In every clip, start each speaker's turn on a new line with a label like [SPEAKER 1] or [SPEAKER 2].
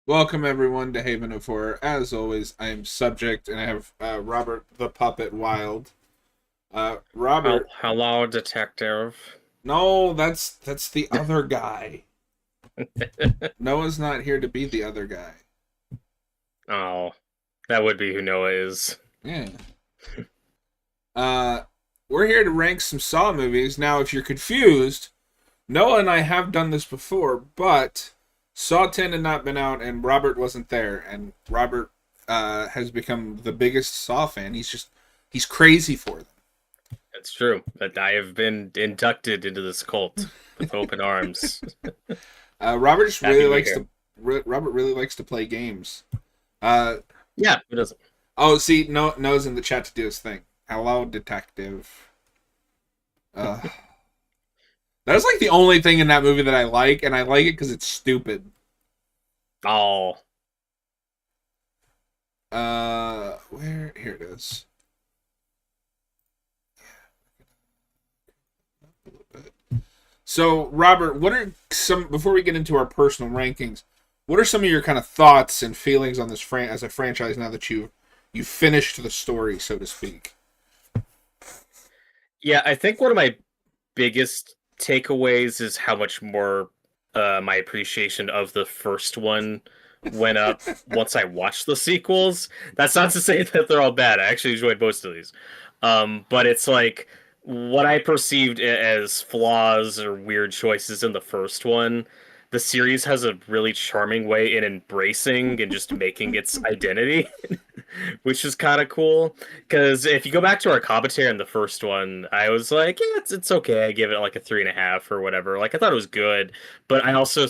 [SPEAKER 1] Welcome everyone to Haven of Horror. As always, I am Subject, and I have Robert the Puppet Wild. Robert,
[SPEAKER 2] Hello, detective.
[SPEAKER 1] no, that's the other guy. Noah's not here to be the other guy.
[SPEAKER 2] Oh, that would be who Noah is.
[SPEAKER 1] Yeah. Uh, we're here to rank some Saw movies. Now, if you're confused, Noah and I have done this before, but Saw 10 had not been out, and Robert wasn't there, and Robert has become the biggest Saw fan. He's crazy for them.
[SPEAKER 2] It's true that I have been inducted into this cult with open arms.
[SPEAKER 1] Robert just
[SPEAKER 2] Happy
[SPEAKER 1] really
[SPEAKER 2] to be
[SPEAKER 1] likes
[SPEAKER 2] here.
[SPEAKER 1] to. Robert really likes to play games. Uh
[SPEAKER 2] Yeah, who doesn't?
[SPEAKER 1] oh, see, Noah's in the chat to do his thing. Hello, detective. Uh, that's like the only thing in that movie that I like, and I like it because it's stupid.
[SPEAKER 2] Oh,
[SPEAKER 1] Where here it is. So, Robert, what are some before we get into our personal rankings? What are some of your kind of thoughts and feelings on this as a franchise now that you finished the story, so to speak?
[SPEAKER 2] yeah. I think one of my biggest takeaways is how much more my appreciation of the first one went up once I watched the sequels. That's not to say that they're all bad. I actually enjoyed most of these. But it's like what I perceived as flaws or weird choices in the first one. The series has a really charming way in embracing and just making its identity, which is kind of cool. Because if you go back to our commentary on the first one, I was like, yeah, it's okay. I give it like a 3.5 or whatever. Like I thought it was good, but I also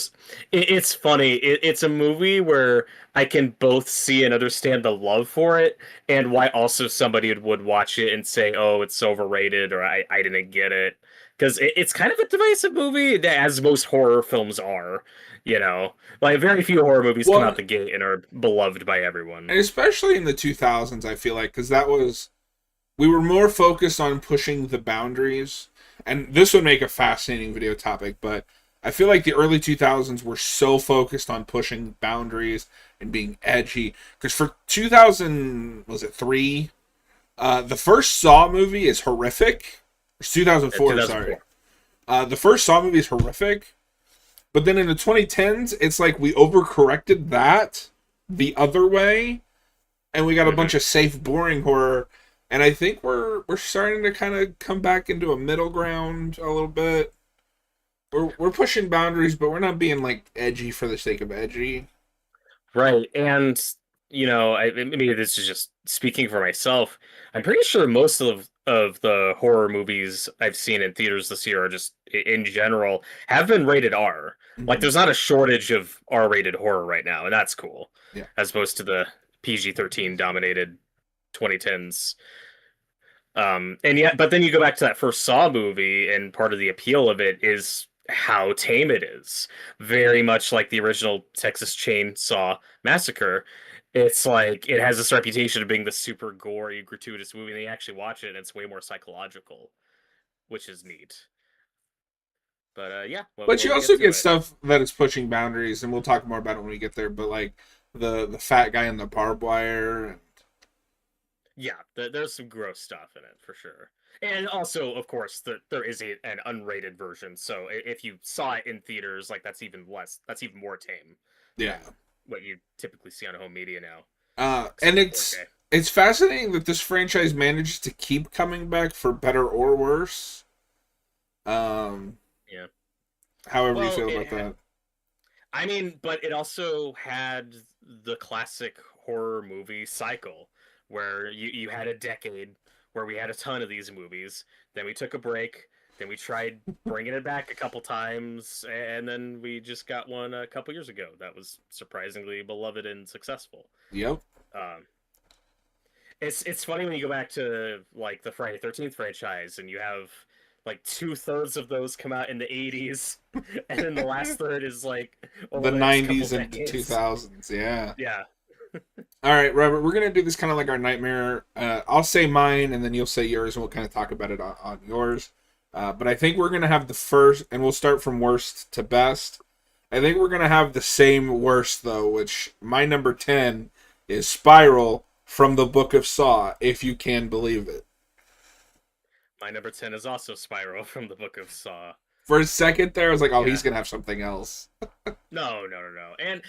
[SPEAKER 2] it's funny. It's a movie where I can both see and understand the love for it, and why also somebody would watch it and say, oh, it's overrated or I didn't get it. Because it's kind of a divisive movie, as most horror films are. You know, like very few horror movies come out
[SPEAKER 1] Well,
[SPEAKER 2] the gate and are beloved by everyone.
[SPEAKER 1] and especially in the 2000s, I feel like, because that was we were more focused on pushing the boundaries, and this would make a fascinating video topic, but I feel like the early 2000s were so focused on pushing boundaries and being edgy, because for 2000, was it 3, the first Saw movie is horrific. It's 2004, sorry.
[SPEAKER 2] 2004.
[SPEAKER 1] The first Saw movie is horrific, but then in the 2010s, it's like we overcorrected that the other way, and we got a
[SPEAKER 2] Hmm.
[SPEAKER 1] bunch of safe, boring horror. And I think we're starting to kind of come back into a middle ground a little bit. We're pushing boundaries, but we're not being like edgy for the sake of edgy.
[SPEAKER 2] Right. And, maybe this is just speaking for myself. I'm pretty sure most of the horror movies I've seen in theaters this year are just, in general, have been rated R. Like,
[SPEAKER 1] Hmm.
[SPEAKER 2] there's not a shortage of R-rated horror right now, and that's cool,
[SPEAKER 1] Yeah.
[SPEAKER 2] as opposed to the PG-13 dominated 2010s. And yet, but then you go back to that first Saw movie, and part of the appeal of it is how tame it is. Very much like the original Texas Chainsaw Massacre. It's like it has this reputation of being the super gory, gratuitous movie, and you actually watch it, and it's way more psychological, which is neat. But yeah,
[SPEAKER 1] But
[SPEAKER 2] when
[SPEAKER 1] you
[SPEAKER 2] we get
[SPEAKER 1] also
[SPEAKER 2] to
[SPEAKER 1] get
[SPEAKER 2] it,
[SPEAKER 1] stuff that is pushing boundaries, and we'll talk more about it when we get there. But like the fat guy in the barbed wire, and
[SPEAKER 2] yeah, there's some gross stuff in it for sure. And also, of course, there is an unrated version. So if you saw it in theaters, like that's even less, that's even more tame
[SPEAKER 1] yeah.
[SPEAKER 2] than what you typically see on home media now,
[SPEAKER 1] And
[SPEAKER 2] except in 4K.
[SPEAKER 1] it's fascinating that this franchise manages to keep coming back for better or worse. Um,
[SPEAKER 2] Yeah.
[SPEAKER 1] however you
[SPEAKER 2] Well,
[SPEAKER 1] feel about that.
[SPEAKER 2] I mean, but it also had the classic horror movie cycle where you had a decade where we had a ton of these movies. Then we took a break. Then we tried bringing it back a couple times, and then we just got one a couple years ago that was surprisingly beloved and successful.
[SPEAKER 1] Yep.
[SPEAKER 2] Um, it's funny when you go back to like the Friday 13th franchise, and you have like 2/3 of those come out in the 80s, and then the last third is like over
[SPEAKER 1] The
[SPEAKER 2] the next couple
[SPEAKER 1] 90s into
[SPEAKER 2] decades.
[SPEAKER 1] 2000s. Yeah.
[SPEAKER 2] Yeah.
[SPEAKER 1] All right, Robert, we're going to do this kind of like our nightmare. I'll say mine and then you'll say yours and we'll kind of talk about it on yours. But I think we're going to have the first, and we'll start from worst to best. I think we're gonna have the same worst though, which my number 10 is Spiral from the Book of Saw, if you can believe it.
[SPEAKER 2] My number 10 is also Spyro from the Book of Saw.
[SPEAKER 1] For a second there, I was like, oh,
[SPEAKER 2] Yeah.
[SPEAKER 1] he's gonna have something else.
[SPEAKER 2] No. And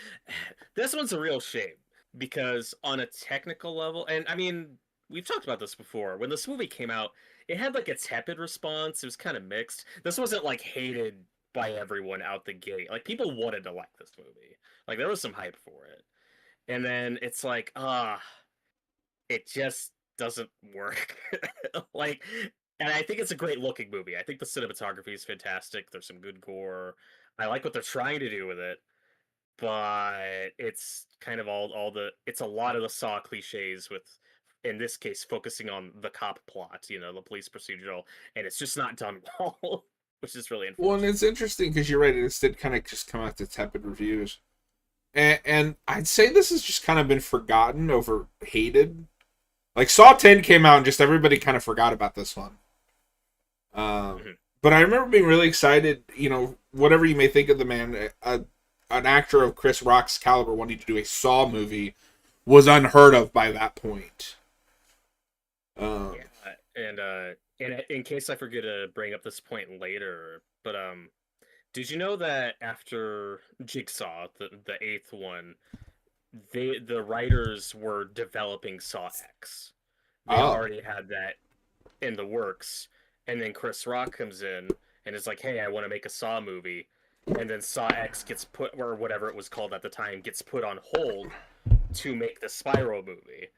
[SPEAKER 2] this one's a real shame because on a technical level, and I mean, we've talked about this before. When this movie came out, it had like a tepid response. It was kind of mixed. This wasn't like hated by everyone out the gate. Like people wanted to like this movie. Like there was some hype for it. And then it's like, it just doesn't work. Like, and I think it's a great looking movie. I think the cinematography is fantastic. There's some good gore. I like what they're trying to do with it, but it's kind of all the it's a lot of the Saw cliches with, in this case, focusing on the cop plot, the police procedural, and it's just not done well, which is really
[SPEAKER 1] Well, and
[SPEAKER 2] unfortunate.
[SPEAKER 1] it's interesting because you're right, it did kind of just come out to tepid reviews. And I'd say this has just kind of been forgotten over hated. Like Saw 10 came out and just everybody kind of forgot about this one.
[SPEAKER 2] Mhm.
[SPEAKER 1] But I remember being really excited, whatever you may think of the man, an actor of Chris Rock's caliber wanting to do a Saw movie was unheard of by that point.
[SPEAKER 2] Yeah, and in case I forget to bring up this point later, but did you know that after Jigsaw, the eighth one, the writers were developing Saw X. They
[SPEAKER 1] Oh,
[SPEAKER 2] already had that in the works, and then Chris Rock comes in and is like, "Hey, I want to make a Saw movie," and then Saw X gets put, or whatever it was called at the time, gets put on hold to make the Spyro movie.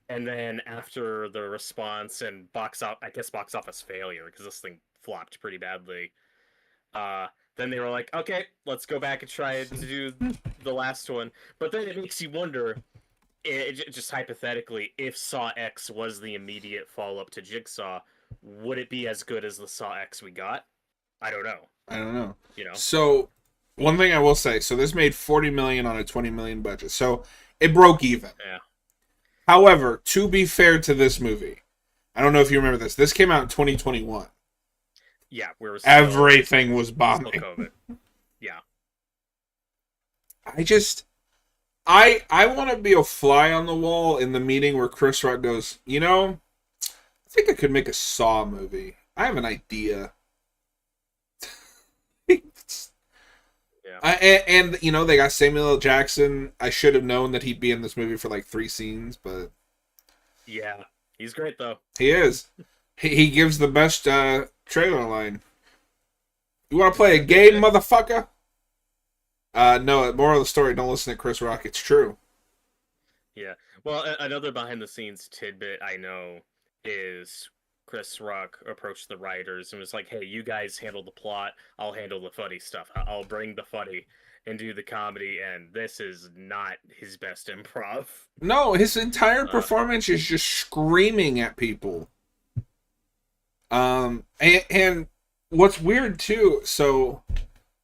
[SPEAKER 2] And then after the response and I guess box office failure, because this thing flopped pretty badly. Then they were like, okay, let's go back and try to do the last one. But then it makes you wonder, just hypothetically, if Saw X was the immediate follow up to Jigsaw, would it be as good as the Saw X we got? I don't know.
[SPEAKER 1] I don't know.
[SPEAKER 2] You know?
[SPEAKER 1] So, one thing I will say, so this made 40 million on a 20 million budget. So, it broke even.
[SPEAKER 2] Yeah.
[SPEAKER 1] However, to be fair to this movie, I don't know if you remember this. This came out in 2021.
[SPEAKER 2] Yeah, we were
[SPEAKER 1] Everything was
[SPEAKER 2] still
[SPEAKER 1] bombing.
[SPEAKER 2] COVID. Yeah.
[SPEAKER 1] I want to be a fly on the wall in the meeting where Chris Rock goes, I think I could make a Saw movie. I have an idea.
[SPEAKER 2] Yeah.
[SPEAKER 1] And they got Samuel L. Jackson. I should have known that he'd be in this movie for like 3 scenes, but
[SPEAKER 2] Yeah. He's great though.
[SPEAKER 1] he is. He gives the best trailer line. You want to play a game, motherfucker? No, moral of the story, don't listen to Chris Rock. It's true.
[SPEAKER 2] Yeah. Well, another behind the scenes tidbit I know is Chris Rock approached the writers and was like, "Hey, you guys handle the plot. I'll handle the funny stuff. I'll bring the funny and do the comedy." And this is not his best improv.
[SPEAKER 1] No, his entire
[SPEAKER 2] Uh,
[SPEAKER 1] performance is just screaming at people. And what's weird too, so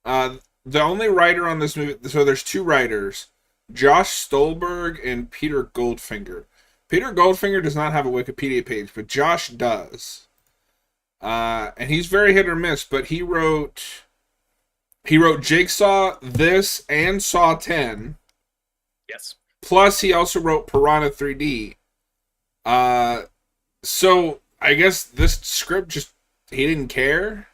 [SPEAKER 1] the only writer on this movie, so there's 2 writers, Josh Stolberg and Peter Goldfinger. Peter Goldfinger does not have a Wikipedia page, but Josh does. And he's very hit or miss, but he wrote Jigsaw, this, and Saw 10.
[SPEAKER 2] yes.
[SPEAKER 1] Plus, he also wrote Piranha 3D. So I guess this script just he didn't care.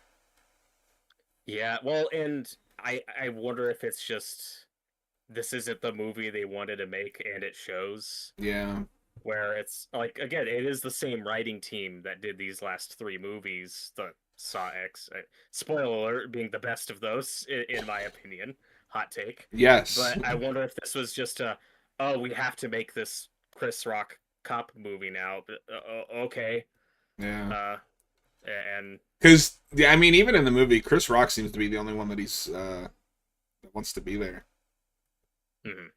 [SPEAKER 2] Yeah. Well, and I wonder if it's just this isn't the movie they wanted to make, and it shows.
[SPEAKER 1] Yeah.
[SPEAKER 2] Where it's like, again, it is the same writing team that did these last 3 movies, the Saw X. Spoiler alert, being the best of those, in my opinion. Hot take.
[SPEAKER 1] Yes.
[SPEAKER 2] But I wonder if this was just we have to make this Chris Rock cop movie now. Okay.
[SPEAKER 1] Yeah.
[SPEAKER 2] And
[SPEAKER 1] Because I mean, even in the movie, Chris Rock seems to be the only one that that wants to be there.
[SPEAKER 2] mhm.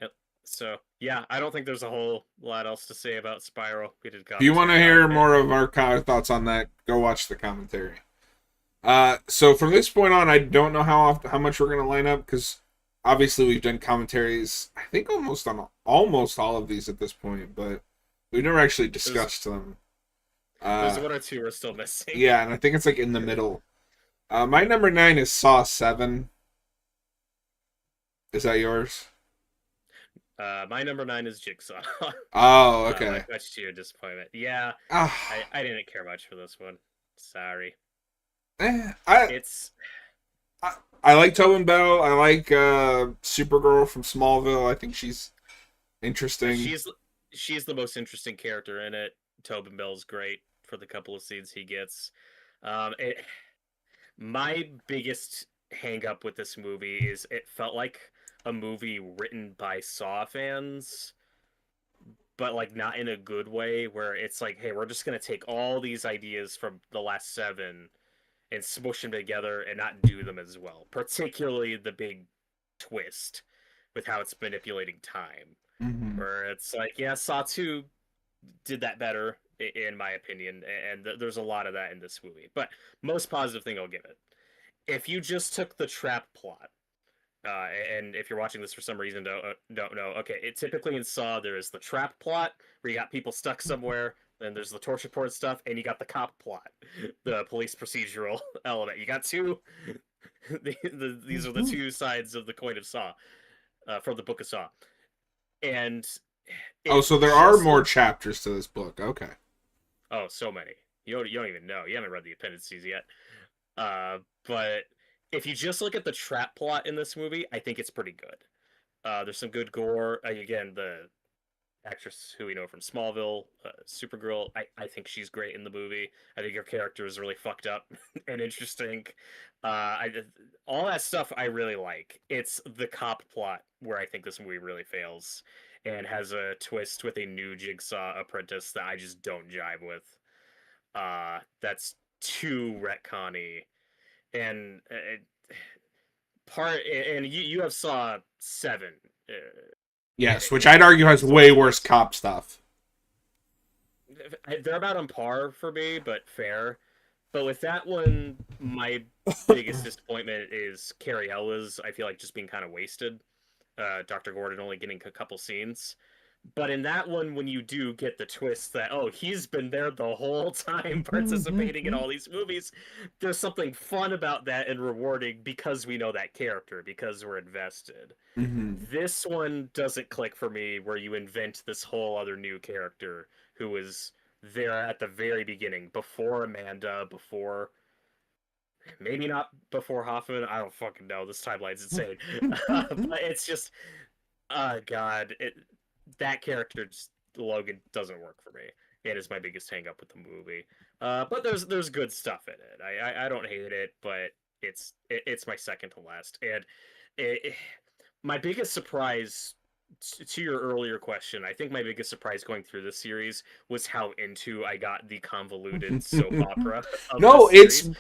[SPEAKER 2] Yep. So yeah, I don't think there's a whole lot else to say about Spiral. We did.
[SPEAKER 1] If you want to hear more of our thoughts on that, go watch the commentary. So from this point on, I don't know how much we're gonna line up because obviously we've done commentaries. I think almost on almost all of these at this point, but we've never actually discussed them.
[SPEAKER 2] There's 1 or 2 we're still missing.
[SPEAKER 1] Yeah, and I think it's like in the middle. My number 9 is Saw 7. Is that yours?
[SPEAKER 2] My number 9 is Jigsaw.
[SPEAKER 1] Oh, okay.
[SPEAKER 2] Much to your disappointment. Yeah,
[SPEAKER 1] Ah,
[SPEAKER 2] I didn't care much for this one. Sorry.
[SPEAKER 1] eh, I,
[SPEAKER 2] It's
[SPEAKER 1] I I like Tobin Bell. I like Supergirl from Smallville. I think she's interesting.
[SPEAKER 2] she's she's the most interesting character in it. Tobin Bell's great for the couple of scenes he gets. It My biggest hang up with this movie is it felt like a movie written by Saw fans, but like not in a good way, where it's like, hey, we're just gonna take all these ideas from the last seven and smush them together and not do them as well. Particularly the big twist with how it's manipulating time.
[SPEAKER 1] Hmm.
[SPEAKER 2] Where it's like, yeah, Saw 2 did that better, in my opinion, and there's a lot of that in this movie. But most positive thing I'll give it. If you just took the trap plot, and if you're watching this for some reason don't know, okay, it typically in Saw there is the trap plot where you got people stuck somewhere, then there's the torture porn stuff, and you got the cop plot, the police procedural element. You got two. These are the two sides of the coin of Saw, from the Book of Saw, and
[SPEAKER 1] Oh,
[SPEAKER 2] if
[SPEAKER 1] so there are
[SPEAKER 2] just
[SPEAKER 1] more chapters to this book. Okay.
[SPEAKER 2] oh, so many. You don't even know. You haven't read the appendices yet. But if you just look at the trap plot in this movie, I think it's pretty good. There's some good gore. Again, the actress who we know from Smallville, Supergirl, I think she's great in the movie. I think her character is really fucked up and interesting. All that stuff I really like. It's the cop plot where I think this movie really fails and has a twist with a new Jigsaw apprentice that I just don't jive with. That's too retconny and you have Saw 7.
[SPEAKER 1] Yes, which I'd argue has way worse cop stuff.
[SPEAKER 2] They're about on par for me, but fair. But with that one, my biggest disappointment is Carrie Ellis. I feel like just being kind of wasted. Dr. Gordon only getting a couple scenes. But in that one, when you do get the twist that, oh, he's been there the whole time participating in all these movies, there's something fun about that and rewarding because we know that character, because we're invested.
[SPEAKER 1] Hmm.
[SPEAKER 2] This one doesn't click for me, where you invent this whole other new character who was there at the very beginning, before Amanda, before maybe not before Hoffman. I don't fucking know. This timeline's insane. But it's just, God, that character, Logan, doesn't work for me. It is my biggest hang up with the movie. But there's good stuff in it. I don't hate it, but it's my second to last. And it, my biggest surprise, to your earlier question, I think my biggest surprise going through this series was how into I got the convoluted soap opera of
[SPEAKER 1] No,
[SPEAKER 2] this
[SPEAKER 1] it's
[SPEAKER 2] series,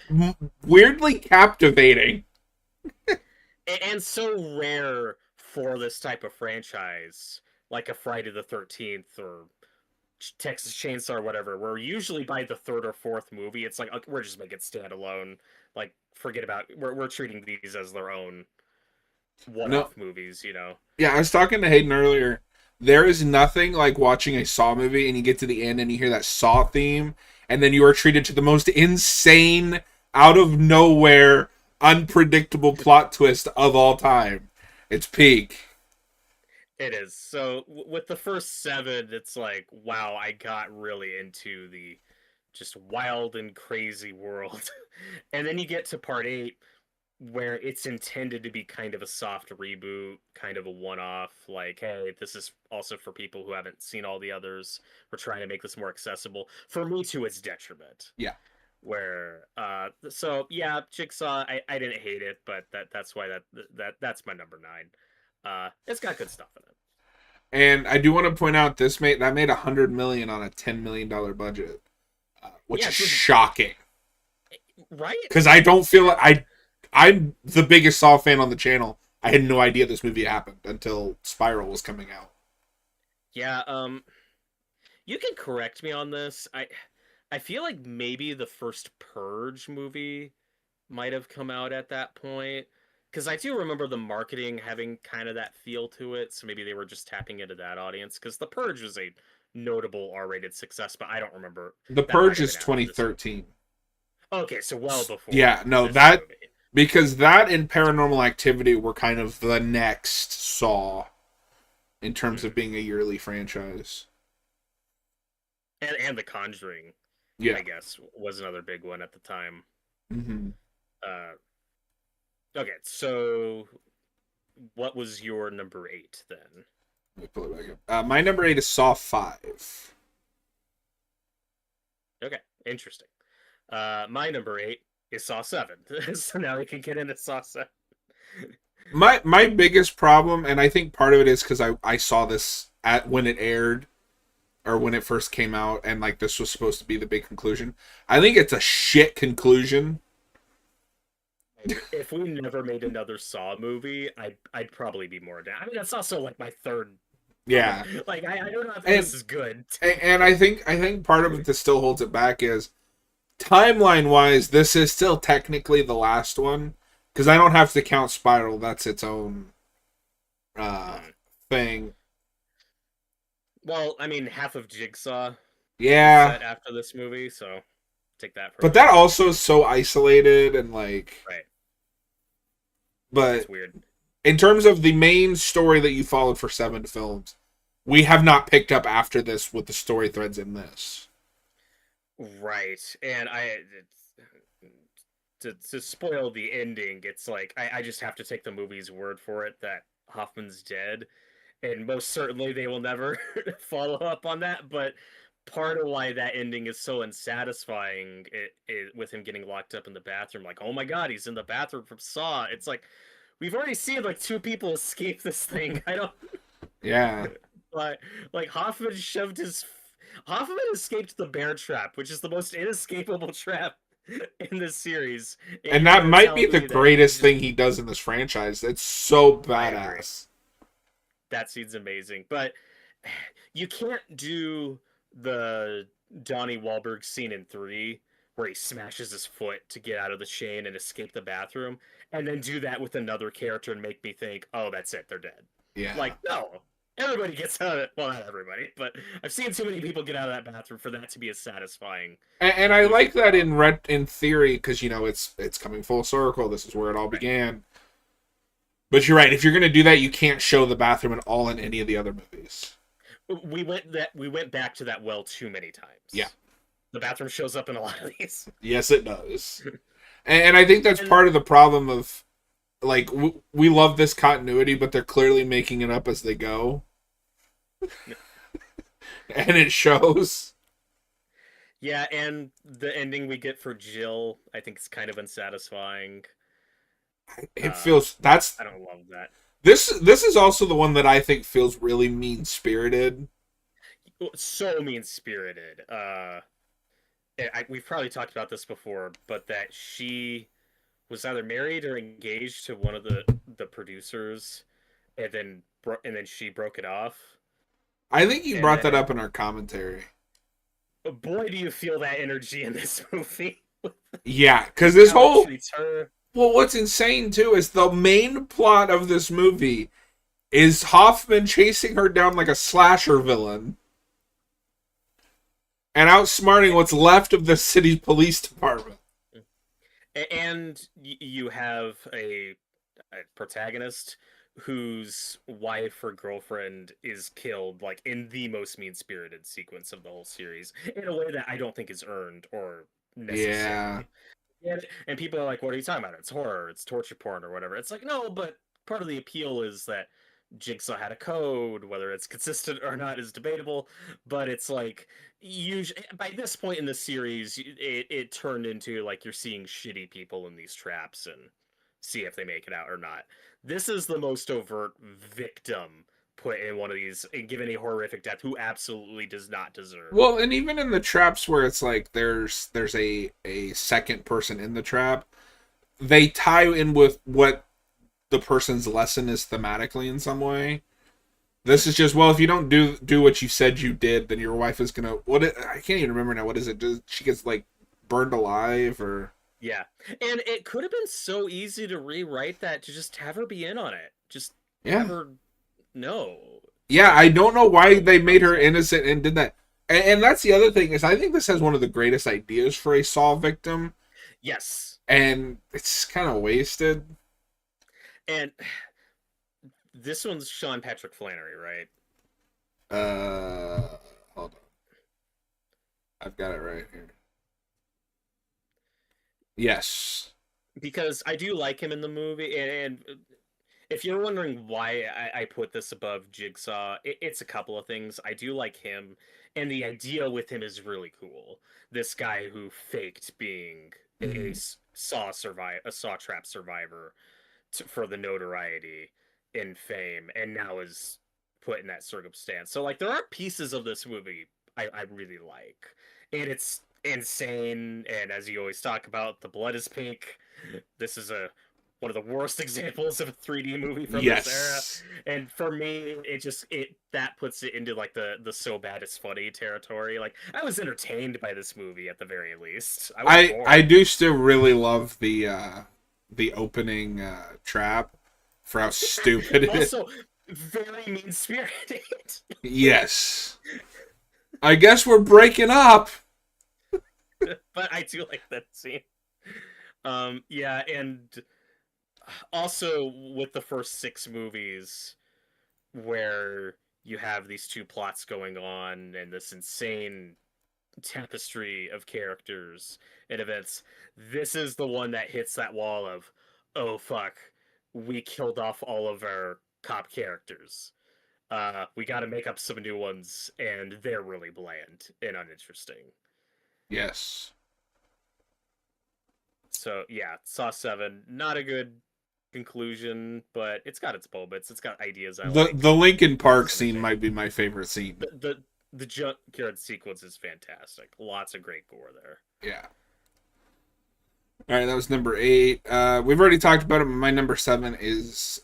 [SPEAKER 1] weirdly captivating.
[SPEAKER 2] and so rare for this type of franchise, like a Friday the 13th or Texas Chainsaw or whatever, where usually by the third or fourth movie, it's like, okay, we're just making it standalone. Like, forget about, we're treating these as their own
[SPEAKER 1] No,
[SPEAKER 2] one-off movies, you know.
[SPEAKER 1] yeah, I was talking to Hayden earlier. There is nothing like watching a Saw movie and you get to the end and you hear that Saw theme, and then you are treated to the most insane, out of nowhere, unpredictable plot twist of all time. It's peak.
[SPEAKER 2] It is. So with the first seven, it's like, wow, I got really into the just wild and crazy world. And then you get to part eight, where it's intended to be kind of a soft reboot, kind of a one-off, like, hey, this is also for people who haven't seen all the others. We're trying to make this more accessible. For me, to its detriment.
[SPEAKER 1] Yeah.
[SPEAKER 2] Where so yeah, Jigsaw, I didn't hate it, but that's why that's my number 9. It's got good stuff in it.
[SPEAKER 1] And I do want to point out that made 100 million on a $10 million budget, which
[SPEAKER 2] Yeah,
[SPEAKER 1] is
[SPEAKER 2] dude,
[SPEAKER 1] shocking.
[SPEAKER 2] right?
[SPEAKER 1] Because I don't feel I'm the biggest Saw fan on the channel. I had no idea this movie happened until Spiral was coming out.
[SPEAKER 2] Yeah, you can correct me on this. I feel like maybe the first Purge movie might have come out at that point, because I do remember the marketing having kind of that feel to it. So maybe they were just tapping into that audience, because The Purge was a notable R-rated success, but I don't remember
[SPEAKER 1] The
[SPEAKER 2] that might
[SPEAKER 1] Purge
[SPEAKER 2] have
[SPEAKER 1] is
[SPEAKER 2] been after this.
[SPEAKER 1] 2013.
[SPEAKER 2] Okay, so well before
[SPEAKER 1] Yeah, no,
[SPEAKER 2] this
[SPEAKER 1] that
[SPEAKER 2] movie.
[SPEAKER 1] because that and Paranormal Activity were kind of the next Saw in terms of being a yearly franchise.
[SPEAKER 2] And The Conjuring,
[SPEAKER 1] Yeah.
[SPEAKER 2] I guess, was another big one at the time.
[SPEAKER 1] Mm-hmm.
[SPEAKER 2] Uh, okay, so what was your number 8 then?
[SPEAKER 1] Let me pull it back up. My number 8 is Saw 5.
[SPEAKER 2] Okay, interesting. My number 8 is Saw 7. So now we can get into Saw 7.
[SPEAKER 1] My biggest problem, and I think part of it is because I saw this at when it aired or when it first came out, and like this was supposed to be the big conclusion. I think it's a shit conclusion.
[SPEAKER 2] If we never made another Saw movie, I'd probably be more down. I mean, that's also like my third.
[SPEAKER 1] Yeah,
[SPEAKER 2] Like I don't know if
[SPEAKER 1] and
[SPEAKER 2] this is good.
[SPEAKER 1] and I think part of it that still holds it back is timeline wise, this is still technically the last one because I don't have to count Spiral. That's its own thing.
[SPEAKER 2] Well, I mean, half of Jigsaw is
[SPEAKER 1] Yeah,
[SPEAKER 2] set after this movie, so take that for.
[SPEAKER 1] but that also is so isolated and like.
[SPEAKER 2] Right.
[SPEAKER 1] But
[SPEAKER 2] It's weird.
[SPEAKER 1] in terms of the main story that you followed for 7 films, we have not picked up after this with the story threads in this.
[SPEAKER 2] Right, and to spoil the ending, it's like I just have to take the movie's word for it that Hoffman's dead, and most certainly they will never follow up on that. But part of why that ending is so unsatisfying, with him getting locked up in the bathroom, like, oh my god, he's in the bathroom from Saw. It's like we've already seen like 2 people escape this thing. I don't.
[SPEAKER 1] Yeah.
[SPEAKER 2] Like Hoffman escaped the bear trap, which is the most inescapable trap in this series.
[SPEAKER 1] And that might be the greatest thing he does in this franchise. It's so badass.
[SPEAKER 2] That scene's amazing, but you can't do the Donnie Wahlberg scene in 3 where he smashes his foot to get out of the chain and escape the bathroom, and then do that with another character and make me think, oh, that's it, they're dead.
[SPEAKER 1] Yeah.
[SPEAKER 2] Like, no. Everybody gets out of it. Well, not everybody, but I've seen too many people get out of that bathroom for that to be as satisfying.
[SPEAKER 1] And I like that in theory because it's coming full circle. This is where it all began. But you're right. If you're gonna do that, you can't show the bathroom at all in any of the other movies.
[SPEAKER 2] We went back to that well too many times.
[SPEAKER 1] Yeah,
[SPEAKER 2] the bathroom shows up in a lot of these.
[SPEAKER 1] Yes, it does. And I think that's part of the problem of like we love this continuity, but they're clearly making it up as they go. And it shows.
[SPEAKER 2] Yeah, and the ending we get for Jill, I think, is kind of unsatisfying.
[SPEAKER 1] It feels that's.
[SPEAKER 2] I don't love that.
[SPEAKER 1] This is also the one that I think feels really mean spirited.
[SPEAKER 2] So mean spirited. We've probably talked about this before, but that she was either married or engaged to one of the producers, and then she broke it off.
[SPEAKER 1] I think you brought that up in our commentary.
[SPEAKER 2] Boy, do you feel that energy in this movie.
[SPEAKER 1] Yeah, because this whole...
[SPEAKER 2] Her.
[SPEAKER 1] Well, what's insane, too, is the main plot of this movie is Hoffman chasing her down like a slasher villain and outsmarting what's left of the city's police department.
[SPEAKER 2] And you have a protagonist whose wife or girlfriend is killed, like, in the most mean-spirited sequence of the whole series, in a way that I don't think is earned or necessary. Yeah. And people are like, what are you talking about? It's horror, it's torture porn, or whatever. It's like, no, but part of the appeal is that Jigsaw had a code. Whether it's consistent or not is debatable, but it's like, usually by this point in the series, it turned into like you're seeing shitty people in these traps and see if they make it out or not. This is the most overt victim put in one of these and given a horrific death who absolutely does not deserve.
[SPEAKER 1] Well, and even in the traps where it's like there's a second person in the trap, they tie in with what the person's lesson is thematically in some way. This is just, well, if you don't do what you said you did, then your wife is gonna I can't even remember now. What is it? She gets like burned alive or...
[SPEAKER 2] Yeah, and it could have been so easy to rewrite that, to just have her be in on it. Just have her know.
[SPEAKER 1] Yeah, I don't know why they made her innocent and did that. And that's the other thing, is I think this has one of the greatest ideas for a Saw victim.
[SPEAKER 2] Yes,
[SPEAKER 1] and it's kind of wasted.
[SPEAKER 2] and this one's Sean Patrick Flanery, right?
[SPEAKER 1] Hold on, I've got it right here. Yes.
[SPEAKER 2] Because I do like him in the movie, and if you're wondering why I put this above Jigsaw, it's a couple of things. I do like him, and the idea with him is really cool. This guy who faked being a Saw Trap survivor for the notoriety and fame, and now is put in that circumstance. So like, there are pieces of this movie I really like, and it's insane. And as you always talk about, the blood is pink. This is a one of the worst examples of a 3D movie from this era.
[SPEAKER 1] Yes.
[SPEAKER 2] And for me, it that puts it into like the so bad it's funny territory. Like, I was entertained by this movie at the very least. I was
[SPEAKER 1] I
[SPEAKER 2] bored.
[SPEAKER 1] do still really love the opening trap for how stupid it is.
[SPEAKER 2] Also, very mean spirited.
[SPEAKER 1] Yes. I guess we're breaking up.
[SPEAKER 2] But I do like that scene. Yeah, and also with the first six movies, where you have these two plots going on and this insane tapestry of characters and events, this is the one that hits that wall of, oh fuck, we killed off all of our cop characters. We got to make up some new ones, and they're really bland and uninteresting.
[SPEAKER 1] Yes.
[SPEAKER 2] So yeah, Saw 7, not a good conclusion, but it's got its moments. It's got ideas I like.
[SPEAKER 1] The Lincoln Park
[SPEAKER 2] It's
[SPEAKER 1] scene might
[SPEAKER 2] entertaining.
[SPEAKER 1] be my favorite scene.
[SPEAKER 2] The junkyard sequence is fantastic. Lots of great gore there.
[SPEAKER 1] Yeah. All right, that was number 8. We've already talked about it. My number 7 is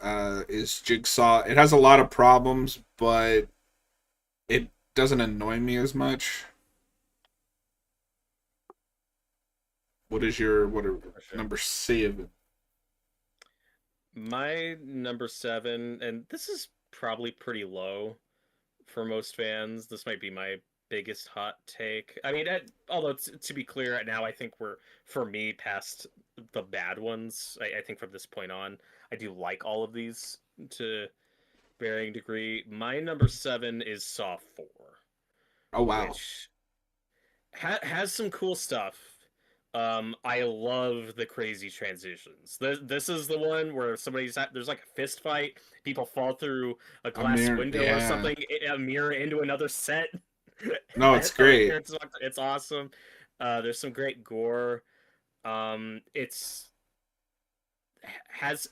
[SPEAKER 1] Jigsaw. It has a lot of problems, but it doesn't annoy me as much. What are
[SPEAKER 2] For sure.
[SPEAKER 1] number 7?
[SPEAKER 2] My number 7, and this is probably pretty low for most fans. This might be my biggest hot take. I mean, although to be clear, now I think we're, for me, past the bad ones. I think from this point on, I do like all of these to varying degree. My number 7 is Saw 4,
[SPEAKER 1] Oh wow.
[SPEAKER 2] which has some cool stuff. I love the crazy transitions. This is the one where there's like a fist fight. People fall through a glass
[SPEAKER 1] Amir,
[SPEAKER 2] window or
[SPEAKER 1] yeah.
[SPEAKER 2] something, a mirror into another set.
[SPEAKER 1] No, it's great.
[SPEAKER 2] It's awesome. There's some great gore. It's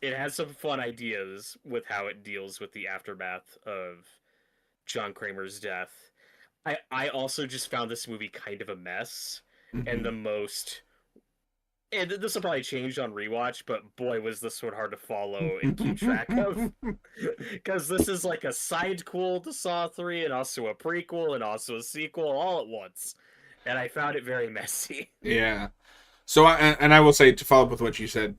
[SPEAKER 2] it has some fun ideas with how it deals with the aftermath of John Kramer's death. I also just found this movie kind of a mess, and
[SPEAKER 1] Hmm.
[SPEAKER 2] the most, and this will probably change on rewatch, but boy, was this one hard to follow and keep track of. Because this is like a sidequel to Saw 3, and also a prequel, and also a sequel all at once. And I found it very messy.
[SPEAKER 1] Yeah. So, and I will say, to follow up with what you said,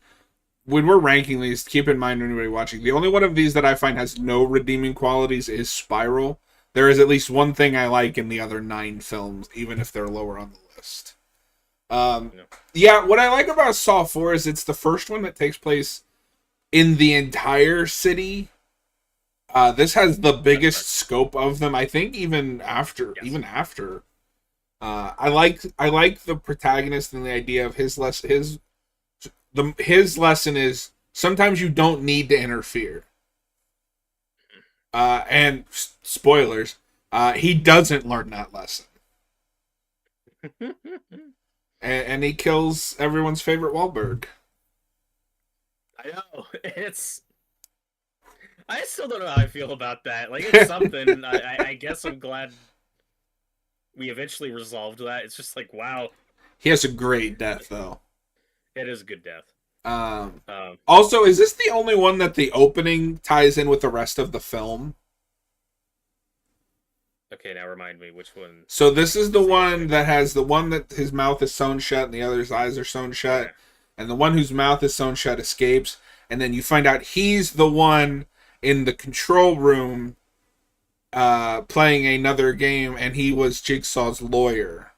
[SPEAKER 1] when we're ranking these, keep in mind, anybody watching, the only one of these that I find has no redeeming qualities is Spiral. There is at least one thing I like in the other 9 films, even if they're lower on the list. Um,
[SPEAKER 2] You know?
[SPEAKER 1] yeah, what I like about Saw 4 is it's the first one that takes place in the entire city. This has the
[SPEAKER 2] That's
[SPEAKER 1] biggest
[SPEAKER 2] correct.
[SPEAKER 1] scope of them. I think
[SPEAKER 2] Yes.
[SPEAKER 1] even after. I like the protagonist and the idea of his lesson is sometimes you don't need to interfere. And spoilers, he doesn't learn that lesson, and he kills everyone's favorite Wahlberg.
[SPEAKER 2] I know. It's. I still don't know how I feel about that. Like, it's something. I guess I'm glad we eventually resolved that. It's just like, wow,
[SPEAKER 1] He has a great death though.
[SPEAKER 2] it is a good death.
[SPEAKER 1] Um,
[SPEAKER 2] Um,
[SPEAKER 1] Also, is this the only one that the opening ties in with the rest of the film?
[SPEAKER 2] okay, now remind me which one.
[SPEAKER 1] So this is the
[SPEAKER 2] Is the
[SPEAKER 1] one
[SPEAKER 2] opening?
[SPEAKER 1] that has the one that his mouth is sewn shut and the other's eyes are sewn shut,
[SPEAKER 2] Okay.
[SPEAKER 1] and the one whose mouth is sewn shut escapes, and then you find out he's the one in the control room playing another game, and he was Jigsaw's lawyer.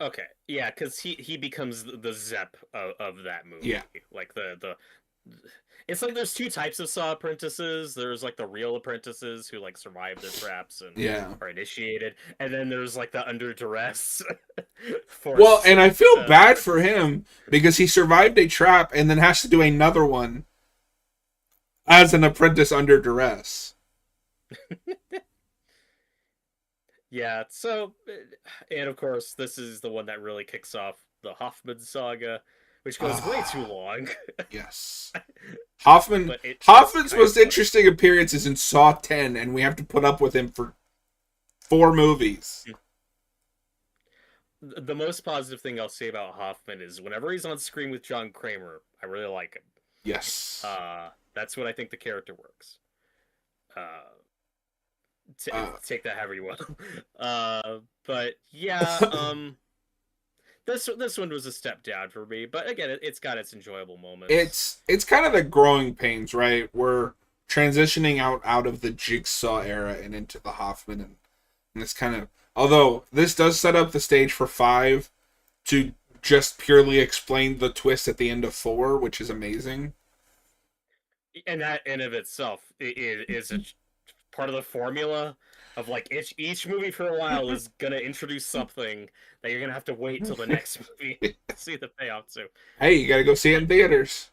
[SPEAKER 2] Okay, yeah, because he becomes the Zep of that movie.
[SPEAKER 1] Yeah,
[SPEAKER 2] Like the it's like there's two types of Saw apprentices. There's like the real apprentices who like survive their traps and
[SPEAKER 1] yeah.
[SPEAKER 2] are initiated, and then there's like the under duress
[SPEAKER 1] Well,
[SPEAKER 2] force.
[SPEAKER 1] and I feel bad for
[SPEAKER 2] Apprentices.
[SPEAKER 1] him because he survived a trap and then has to do another one as an apprentice under duress.
[SPEAKER 2] Yeah, so and of course this is the one that really kicks off the Hoffman saga, which goes way too
[SPEAKER 1] Ah,
[SPEAKER 2] long,
[SPEAKER 1] yes. Hoffman
[SPEAKER 2] but it's
[SPEAKER 1] Hoffman's
[SPEAKER 2] kind of
[SPEAKER 1] most
[SPEAKER 2] funny.
[SPEAKER 1] interesting appearance is in Saw 10, and we have to put up with him for 4 movies.
[SPEAKER 2] The most positive thing I'll say about Hoffman is whenever he's on screen with John Kramer, I really like him.
[SPEAKER 1] Yes.
[SPEAKER 2] That's what I think the character works. Uh,
[SPEAKER 1] Uh,
[SPEAKER 2] take that however you want. But yeah, this one was a step down for me, but again, it's got its enjoyable moments.
[SPEAKER 1] it's kind of the growing pains, right? We're transitioning out of the Jigsaw era and into the Hoffman, and it's kind of, although this does set up the stage for 5 to just purely explain the twist at the end of 4, which is amazing.
[SPEAKER 2] And that in of itself is a part of the formula of like each movie for a while is gonna introduce something that you're gonna have to wait till the next movie to see the payoff to.
[SPEAKER 1] Hey, you got to go see it in theaters.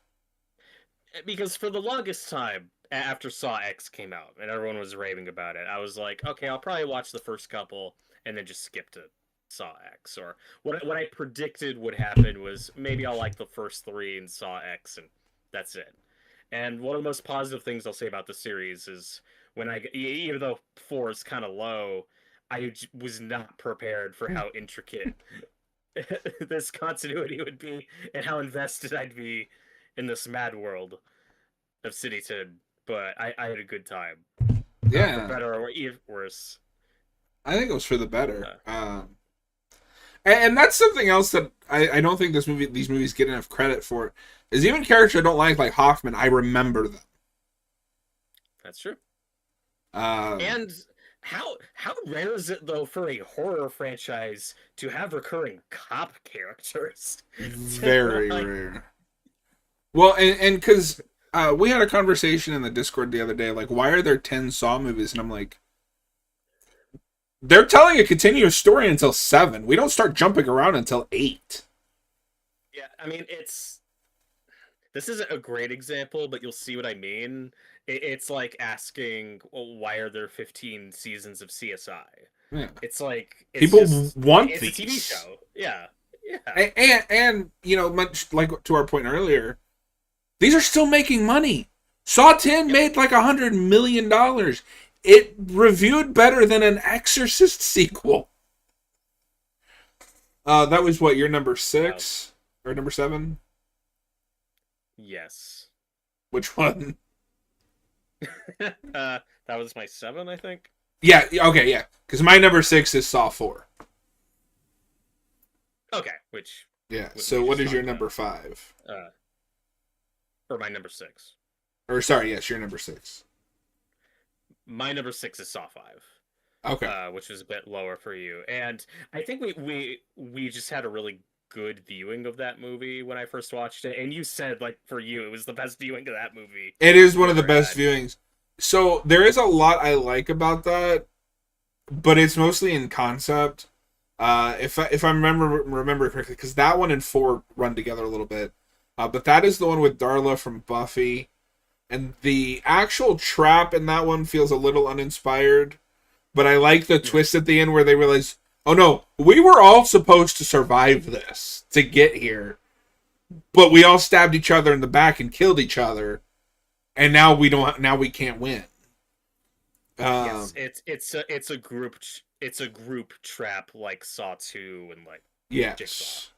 [SPEAKER 2] Because for the longest time after Saw X came out and everyone was raving about it, I was like, okay, I'll probably watch the first couple and then just skip to Saw X. Or what I predicted would happen was maybe I'll like the first three in Saw X and that's it. And one of the most positive things I'll say about the series is when even though 4 is kind of low, I was not prepared for how intricate this continuity would be and how invested I'd be in this mad world of Cityton. But I had a good time, for
[SPEAKER 1] Yeah,
[SPEAKER 2] better or even worse.
[SPEAKER 1] I think it was for the better.
[SPEAKER 2] Uh,
[SPEAKER 1] And that's something else that I don't think these movies get enough credit for. Is even characters I don't like Hoffman, I remember them.
[SPEAKER 2] that's true.
[SPEAKER 1] Um,
[SPEAKER 2] And how rare is it though for a horror franchise to have recurring cop characters?
[SPEAKER 1] very
[SPEAKER 2] Like,
[SPEAKER 1] rare. Well, and because we had a conversation in the Discord the other day, like, why are there 10 Saw movies? And I'm like, they're telling a continuous story until 7. We don't start jumping around until 8.
[SPEAKER 2] yeah, I mean this isn't a great example, but you'll see what I mean. It's like asking, well, why are there 15 seasons of CSI?
[SPEAKER 1] Yeah.
[SPEAKER 2] It's like
[SPEAKER 1] People want
[SPEAKER 2] it's a TV
[SPEAKER 1] these.
[SPEAKER 2] show. Yeah, yeah,
[SPEAKER 1] And you know, much like to our point earlier, these are still making money. Saw 10
[SPEAKER 2] yep.
[SPEAKER 1] made like $100 million. It reviewed better than an Exorcist sequel. That was what, your number
[SPEAKER 2] Wow.
[SPEAKER 1] 6 or number 7?
[SPEAKER 2] Yes.
[SPEAKER 1] Which one?
[SPEAKER 2] That was my 7, I think.
[SPEAKER 1] Yeah, okay, yeah. Because my number 6 is Saw 4.
[SPEAKER 2] Okay, which
[SPEAKER 1] Yeah.
[SPEAKER 2] we
[SPEAKER 1] So what
[SPEAKER 2] just
[SPEAKER 1] is your
[SPEAKER 2] talked about.
[SPEAKER 1] number 5?
[SPEAKER 2] Uh, or my number 6.
[SPEAKER 1] Or sorry, yes, your number 6.
[SPEAKER 2] My number 6 is Saw 5.
[SPEAKER 1] Okay.
[SPEAKER 2] Which was a bit lower for you. And I think we just had a really good viewing of that movie when I first watched it. And you said like for you it was the best viewing of that movie
[SPEAKER 1] It is
[SPEAKER 2] you
[SPEAKER 1] one of the
[SPEAKER 2] ever
[SPEAKER 1] best
[SPEAKER 2] had.
[SPEAKER 1] viewings. So there is a lot I like about that, but it's mostly in concept. If I remember correctly, because that one and 4 run together a little bit. But that is the one with Darla from Buffy, and the actual trap in that one feels a little uninspired. But I like the
[SPEAKER 2] Mhm.
[SPEAKER 1] twist at the end where they realize, oh no, we were all supposed to survive this to get here, but we all stabbed each other in the back and killed each other, and now we don't. Now we can't win.
[SPEAKER 2] Yes,
[SPEAKER 1] Um,
[SPEAKER 2] it's a group trap like Saw 2 and like Jigsaw.
[SPEAKER 1] yes.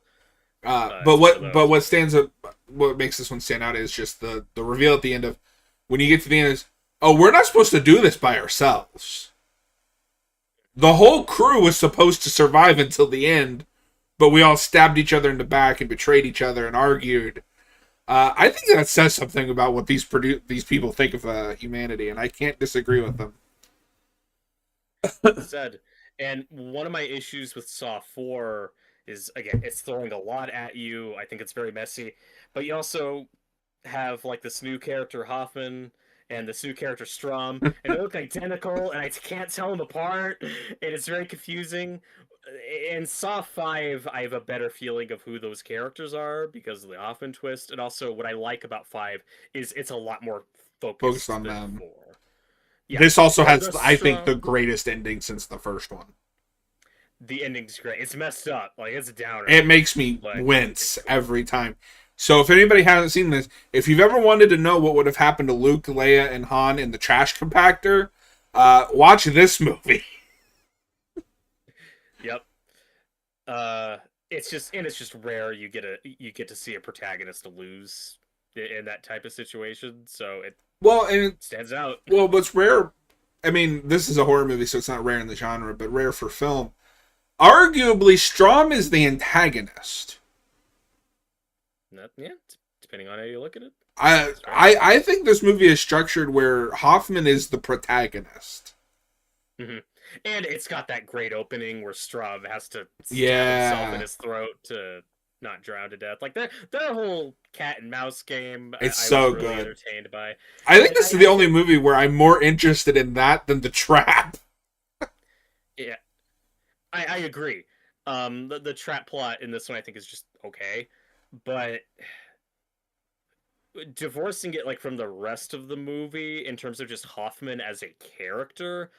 [SPEAKER 1] But
[SPEAKER 2] It's one of
[SPEAKER 1] what
[SPEAKER 2] those.
[SPEAKER 1] stands up, what makes this one stand out is just the reveal at the end of, when you get to the end is, oh, we're not supposed to do this by ourselves. The whole crew was supposed to survive until the end, but we all stabbed each other in the back and betrayed each other and argued. I think that says something about what these people think of humanity, and I can't disagree with them.
[SPEAKER 2] Said. And one of my issues with Saw 4 is, again, it's throwing a lot at you. I think it's very messy, but you also have like this new character Hoffman and this new character Strom, and they look identical, and I can't tell them apart, and it's very confusing. In Saw 5, I have a better feeling of who those characters are because of the Hoffman twist, and also what I like about 5 is it's a lot more
[SPEAKER 1] Focused
[SPEAKER 2] focused
[SPEAKER 1] on
[SPEAKER 2] than
[SPEAKER 1] them.
[SPEAKER 2] 4. Yeah,
[SPEAKER 1] This also has,
[SPEAKER 2] the
[SPEAKER 1] I think, the
[SPEAKER 2] Strom,
[SPEAKER 1] greatest ending since the first one.
[SPEAKER 2] the ending's great. It's messed up, like it's a downer,
[SPEAKER 1] It makes me
[SPEAKER 2] but
[SPEAKER 1] wince
[SPEAKER 2] it's cool.
[SPEAKER 1] every time. So if anybody hasn't seen this, if you've ever wanted to know what would have happened to Luke, Leia, and Han in the trash compactor, watch this movie.
[SPEAKER 2] Yep. It's just rare you get to see a protagonist lose in that type of situation, so it
[SPEAKER 1] Well, and
[SPEAKER 2] stands out.
[SPEAKER 1] what's rare? I mean, this is a horror movie, so it's not rare in the genre, but rare for film. Arguably, Strom is the antagonist.
[SPEAKER 2] Yeah, depending on how you look at it.
[SPEAKER 1] I think this movie is structured where Hoffman is the protagonist.
[SPEAKER 2] Mm-hmm. And it's got that great opening where Straub has to stab himself in
[SPEAKER 1] Yeah,
[SPEAKER 2] his throat to not drown to death. Like their whole cat and mouse game,
[SPEAKER 1] it's
[SPEAKER 2] I was
[SPEAKER 1] so
[SPEAKER 2] really
[SPEAKER 1] good.
[SPEAKER 2] entertained by.
[SPEAKER 1] I think
[SPEAKER 2] And
[SPEAKER 1] this is the only movie where I'm more interested in that than The Trap.
[SPEAKER 2] yeah, I agree. The trap plot in this one I think is just okay, but divorcing it like from the rest of the movie in terms of just Hoffman as a character,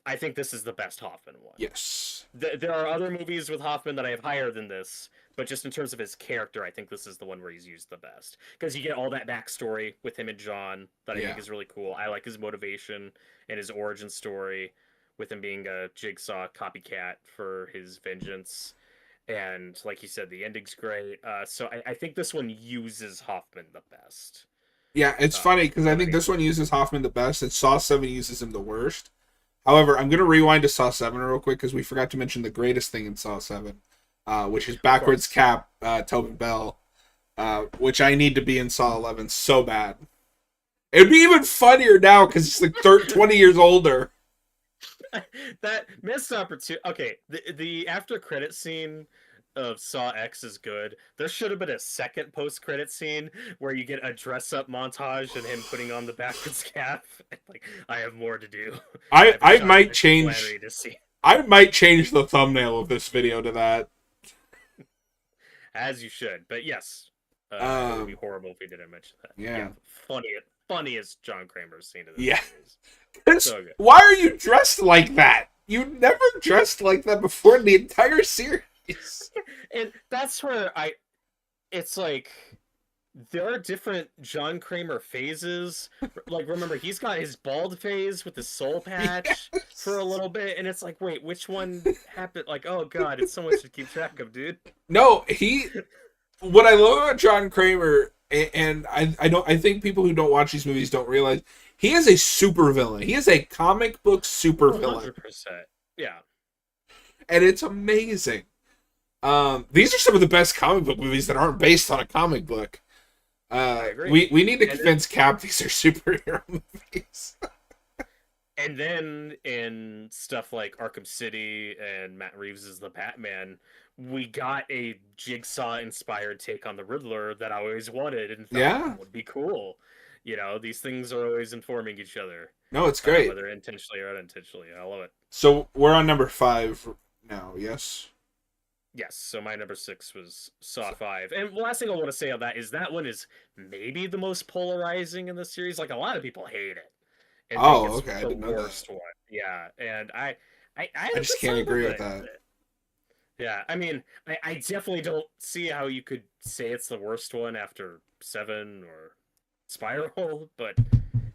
[SPEAKER 2] I think this is the best Hoffman one.
[SPEAKER 1] Yes.
[SPEAKER 2] There are other movies with Hoffman that I have higher than this, but just in terms of his character, I think this is the one where he's used the best because you get all that backstory with him and John that I
[SPEAKER 1] Yeah.
[SPEAKER 2] think is really cool. I like his motivation and his origin story with him being a Jigsaw copycat for his vengeance. And like you said, the ending's great. So I think this one uses Hoffman the best.
[SPEAKER 1] Yeah, it's funny because I
[SPEAKER 2] But
[SPEAKER 1] think this one uses Hoffman the best and Saw 7 uses him the worst. However, I'm going to rewind to Saw 7 real quick because we forgot to mention the greatest thing in Saw 7, which is backwards cap Tobin Bell, which I need to be in Saw 11 so bad. It'd be even funnier now because it's like 20 years older.
[SPEAKER 2] that missed opportunity. Okay, the after credit scene of Saw X is good. There should have been a second post credit scene where you get a dress up montage and him putting on the backwards cap. Like, I have more to do.
[SPEAKER 1] I
[SPEAKER 2] shot
[SPEAKER 1] might
[SPEAKER 2] Mr.
[SPEAKER 1] change
[SPEAKER 2] Flannery to see.
[SPEAKER 1] I might change the thumbnail of this video to that.
[SPEAKER 2] As you should. But yes, it would be horrible if we didn't mention that.
[SPEAKER 1] Yeah.
[SPEAKER 2] Funniest John Kramer scene of this
[SPEAKER 1] Yeah.
[SPEAKER 2] series. So good.
[SPEAKER 1] Why are you dressed like that? You never dressed like that before in the entire series.
[SPEAKER 2] And that's where it's like there are different John Kramer phases. Like, remember, he's got his bald phase with his soul patch for a little bit, and it's like, wait, which one happened? Like, oh god, it's so much to keep track of, dude.
[SPEAKER 1] No, what I love about John Kramer, and I think people who don't watch these movies don't realize he is a super villain. He is a comic book super villain,
[SPEAKER 2] 100%. Yeah.
[SPEAKER 1] and it's amazing. These are some of the best comic book movies that aren't based on a comic book.
[SPEAKER 2] I agree.
[SPEAKER 1] We need to convince Cap these are superhero movies.
[SPEAKER 2] And then in stuff like Arkham City and Matt Reeves' The Batman, we got a Jigsaw-inspired take on the Riddler that I always wanted and thought would be cool. You know, these things are always informing each other.
[SPEAKER 1] No, it's great.
[SPEAKER 2] Whether intentionally or unintentionally. I love it.
[SPEAKER 1] So we're on number 5 now, yes?
[SPEAKER 2] Yes, so my number 6 was Saw 5. And the last thing I want to say on that is that one is maybe the most polarizing in the series. Like, a lot of people hate it. And
[SPEAKER 1] Okay, I
[SPEAKER 2] the
[SPEAKER 1] didn't know
[SPEAKER 2] worst
[SPEAKER 1] that.
[SPEAKER 2] one. Yeah, and I
[SPEAKER 1] just can't agree with that.
[SPEAKER 2] Yeah, I mean, I definitely don't see how you could say it's the worst one after 7 or Spiral, but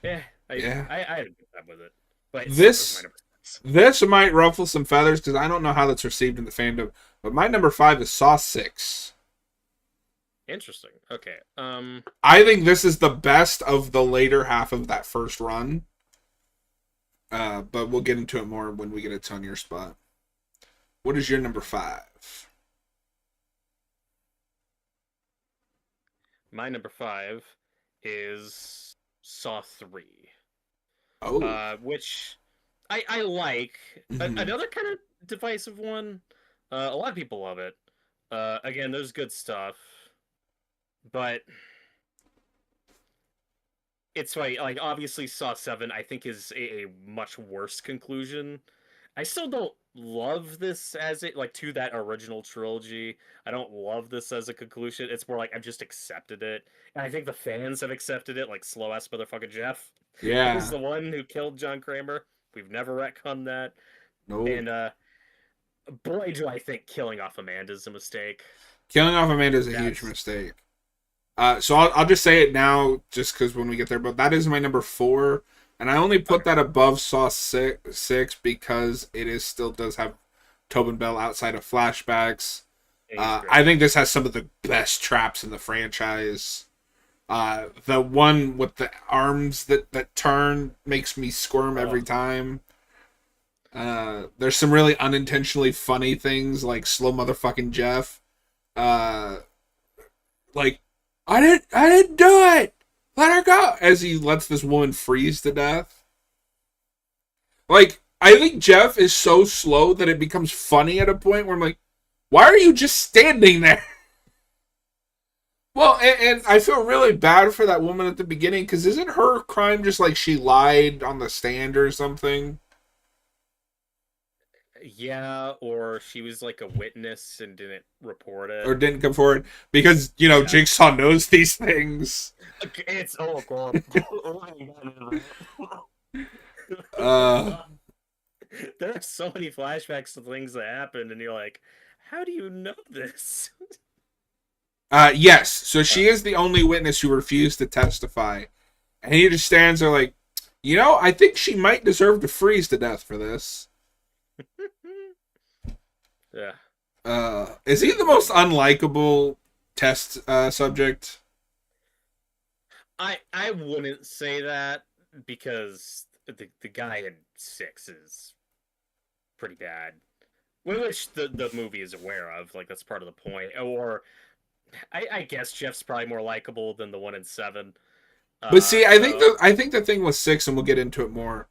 [SPEAKER 2] I had a good time with it. But
[SPEAKER 1] this might ruffle some feathers because I don't know how that's received in the fandom. But my number 5 is Saw 6.
[SPEAKER 2] Interesting. Okay.
[SPEAKER 1] I think this is the best of the later half of that first run. But we'll get into it more when we get it on your spot. What is your number 5?
[SPEAKER 2] My number 5 is Saw 3.
[SPEAKER 1] Oh.
[SPEAKER 2] Which I like.
[SPEAKER 1] Mm-hmm.
[SPEAKER 2] Another kind of divisive one. A lot of people love it. Again, there's good stuff, but it's funny. Like, obviously, Saw 7, I think, is a much worse conclusion. I still don't love this as it, like, to that original trilogy. I don't love this as a conclusion. It's more like I've just accepted it. And I think the fans have accepted it, like slow ass motherfucker Jeff is
[SPEAKER 1] Yeah.
[SPEAKER 2] the one who killed John Kramer. We've never retconned that.
[SPEAKER 1] No.
[SPEAKER 2] And boy, do I think killing off Amanda's a mistake.
[SPEAKER 1] Killing off Amanda is a huge mistake. So I'll just say it now, just because when we get there. But that is my number 4, and I only put that above Saw 6 because it is still does have Tobin Bell outside of flashbacks. I think this has some of the best traps in the franchise. The one with the arms that turn makes me squirm every time. There's some really unintentionally funny things like slow motherfucking Jeff. Like, I didn't do it. Let her go. As he lets this woman freeze to death. Like, I think Jeff is so slow that it becomes funny at a point where I'm like, why are you just standing there? Well, and I feel really bad for that woman at the beginning, because isn't her crime just like she lied on the stand or something?
[SPEAKER 2] Yeah, or she was like a witness and didn't report it.
[SPEAKER 1] Or didn't come forward? Because, Jigsaw knows these things.
[SPEAKER 2] It's, oh god. There are so many flashbacks to things that happened, and you're like, how do you know this?
[SPEAKER 1] Yes. So she is the only witness who refused to testify. And he just stands there like, I think she might deserve to freeze to death for this.
[SPEAKER 2] Yeah.
[SPEAKER 1] Is he the most unlikable test subject?
[SPEAKER 2] I wouldn't say that, because the guy in 6 is pretty bad. Which the movie is aware of, like, that's part of the point. Or I guess Jeff's probably more likable than the one in 7.
[SPEAKER 1] But see, I think the thing with 6, and we'll get into it more,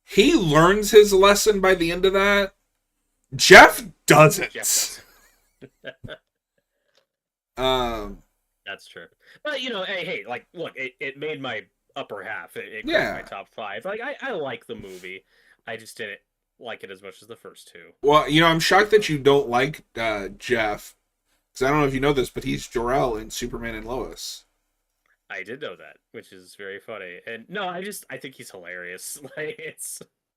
[SPEAKER 1] he learns his lesson by the end of that. Jeff doesn't.
[SPEAKER 2] That's true. But hey, like, look, it made my upper half. It my top 5. Like, I like the movie. I just didn't like it as much as the first 2.
[SPEAKER 1] Well, I'm shocked that you don't like Jeff, because I don't know if you know this, but he's Jor-El in Superman and Lois.
[SPEAKER 2] I did know that, which is very funny. And no, I think he's hilarious. Like,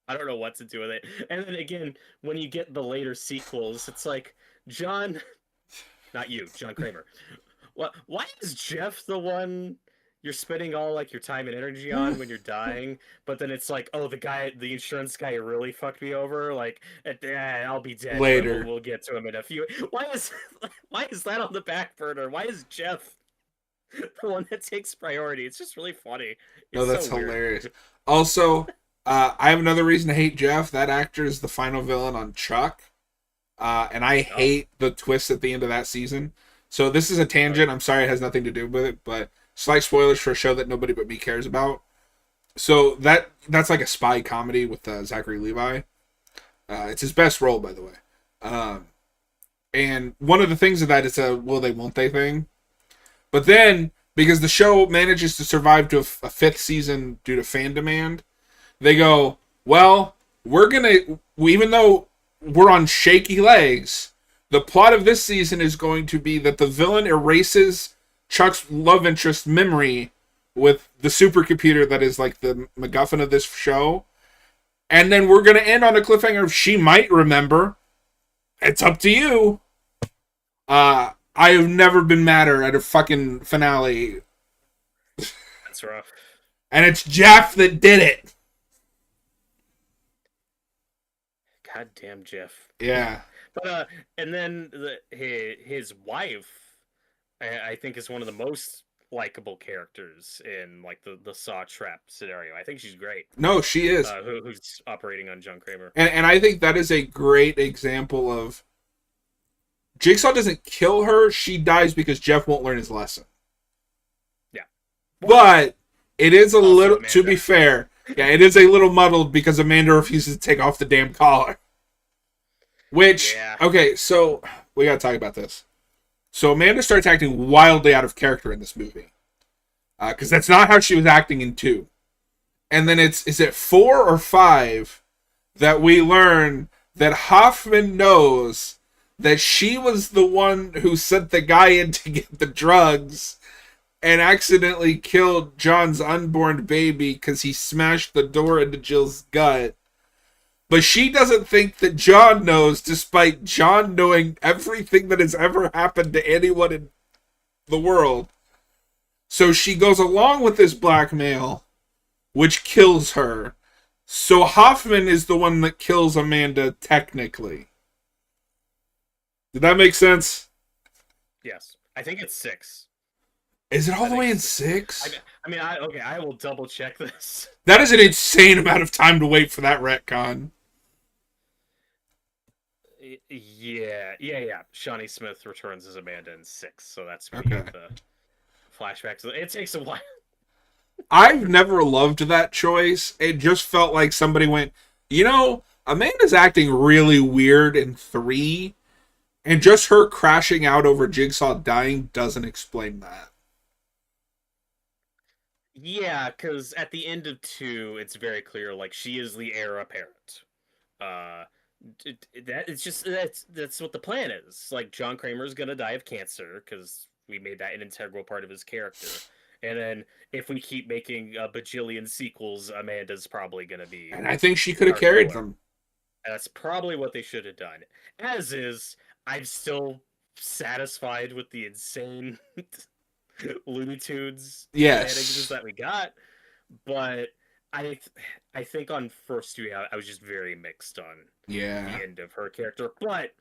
[SPEAKER 2] I don't know what to do with it. And then again, when you get the later sequels, it's like, John, not you, John Kramer. Why is Jeff the one you're spending all, like, your time and energy on when you're dying? But then it's like, oh, the insurance guy really fucked me over. Like, I'll be dead
[SPEAKER 1] later.
[SPEAKER 2] We'll get to him in a few. Why is that on the back burner? Why is Jeff the one that takes priority? It's just really funny.
[SPEAKER 1] No, that's so hilarious. Also, I have another reason to hate Jeff. That actor is the final villain on Chuck. And I hate the twist at the end of that season. So this is a tangent. I'm sorry, it has nothing to do with it, but slight spoilers for a show that nobody but me cares about. So that's like a spy comedy with Zachary Levi. It's his best role, by the way. And one of the things of that is a will they, won't they thing. But then, because the show manages to survive to a 5th season due to fan demand, they go, well, even though we're on shaky legs, the plot of this season is going to be that the villain erases Chuck's love interest memory with the supercomputer that is like the MacGuffin of this show. And then we're going to end on a cliffhanger of she might remember. It's up to you. I have never been madder at a fucking finale.
[SPEAKER 2] That's rough.
[SPEAKER 1] And it's Jeff that did it.
[SPEAKER 2] Goddamn Jeff.
[SPEAKER 1] Yeah.
[SPEAKER 2] But and then his wife, I think, is one of the most likable characters in, like, the Saw trap scenario. I think she's great.
[SPEAKER 1] No, she is.
[SPEAKER 2] Who's operating on John Kramer.
[SPEAKER 1] And I think that is a great example of Jigsaw doesn't kill her. She dies because Jeff won't learn his lesson.
[SPEAKER 2] Yeah.
[SPEAKER 1] But it is
[SPEAKER 2] also
[SPEAKER 1] little,
[SPEAKER 2] Amanda.
[SPEAKER 1] to be fair, yeah, it is a little muddled because Amanda refuses to take off the damn collar. Which, okay, so we gotta talk about this. So Amanda starts acting wildly out of character in this movie. Because that's not how she was acting in 2. And then is it 4 or 5 that we learn that Hoffman knows that she was the one who sent the guy in to get the drugs and accidentally killed John's unborn baby because he smashed the door into Jill's gut. But she doesn't think that John knows, despite John knowing everything that has ever happened to anyone in the world. So she goes along with this blackmail, which kills her. So Hoffman is the one that kills Amanda, technically. Did that make sense?
[SPEAKER 2] Yes. I think it's 6.
[SPEAKER 1] Is it all the way in 6?
[SPEAKER 2] I will double check this.
[SPEAKER 1] That is an insane amount of time to wait for that retcon.
[SPEAKER 2] Yeah. Shawnee Smith returns as Amanda in 6, so that's when
[SPEAKER 1] Okay.
[SPEAKER 2] you get the flashbacks. It takes a while.
[SPEAKER 1] I've never loved that choice. It just felt like somebody went, Amanda's acting really weird in 3, and just her crashing out over Jigsaw dying doesn't explain that.
[SPEAKER 2] Yeah, because at the end of 2, it's very clear, like, she is the heir apparent. That's what the plan is. Like, John Kramer's gonna die of cancer because we made that an integral part of his character. And then if we keep making a bajillion sequels, Amanda's probably gonna be.
[SPEAKER 1] And I think she could have carried them.
[SPEAKER 2] That's probably what they should have done. As is, I'm still satisfied with the insane Looney Tunes shenanigans that we got, but I think on first 2 I was just very mixed on the end of her character. But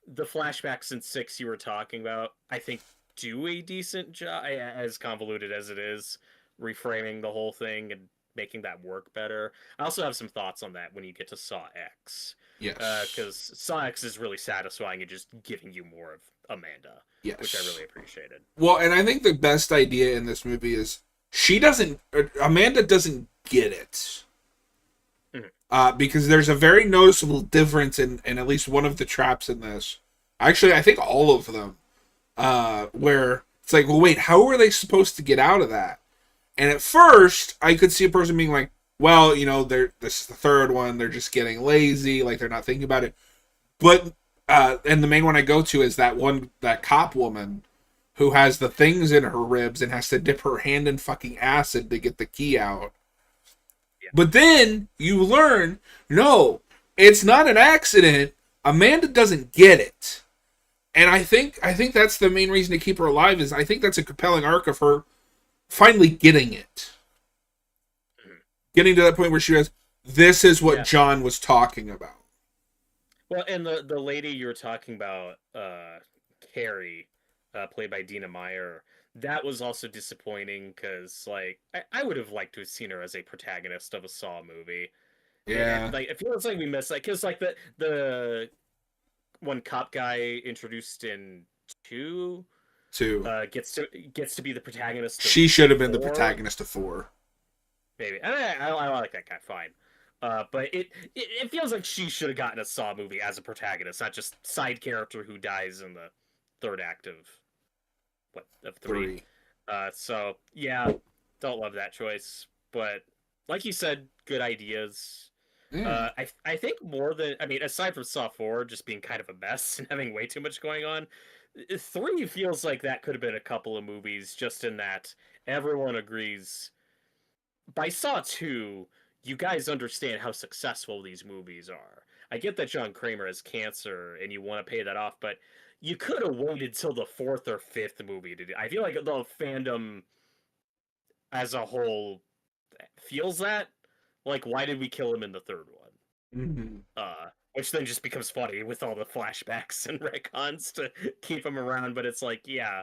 [SPEAKER 2] the flashbacks in 6 you were talking about, I think, do a decent job, as convoluted as it is, reframing the whole thing and making that work better. I also have some thoughts on that when you get to Saw X.
[SPEAKER 1] Yes.
[SPEAKER 2] Because Saw X is really satisfying and just giving you more of Amanda.
[SPEAKER 1] Yes.
[SPEAKER 2] Which I really appreciated.
[SPEAKER 1] Well, and I think the best idea in this movie is Amanda doesn't get it. Because there's a very noticeable difference in at least one of the traps in this. Actually, I think all of them. Where it's like, well, wait, how are they supposed to get out of that? And at first, I could see a person being like, well, this is the third one, they're just getting lazy, like they're not thinking about it. But, and the main one I go to is that cop woman who has the things in her ribs and has to dip her hand in fucking acid to get the key out. Yeah. But then you learn, no, it's not an accident. Amanda doesn't get it. And I think that's the main reason to keep her alive is I think that's a compelling arc of her finally getting it. Getting to that point where she goes, this is what John was talking about.
[SPEAKER 2] Well, and the lady you're talking about, Carrie, played by Dina Meyer, that was also disappointing because, like, I would have liked to have seen her as a protagonist of a Saw movie.
[SPEAKER 1] Yeah.
[SPEAKER 2] And, like, it feels like we missed, like, because, like, the one cop guy introduced in 2 gets to be the protagonist.
[SPEAKER 1] She should have been the protagonist of 4.
[SPEAKER 2] Maybe. I like that guy fine. But it feels like she should have gotten a Saw movie as a protagonist, not just side character who dies in the third act of 3. So yeah, don't love that choice. But like you said, good ideas. I think more than, aside from Saw 4 just being kind of a mess and having way too much going on, 3 feels like that could have been a couple of movies, just in that everyone agrees. By Saw 2, you guys understand how successful these movies are. I get that John Kramer has cancer and you want to pay that off, but you could have waited till the 4th or 5th movie to do. I feel like the fandom as a whole feels that. Like, why did we kill him in the 3rd one?
[SPEAKER 1] Mm-hmm.
[SPEAKER 2] Which then just becomes funny with all the flashbacks and retcons to keep him around. But it's like, yeah,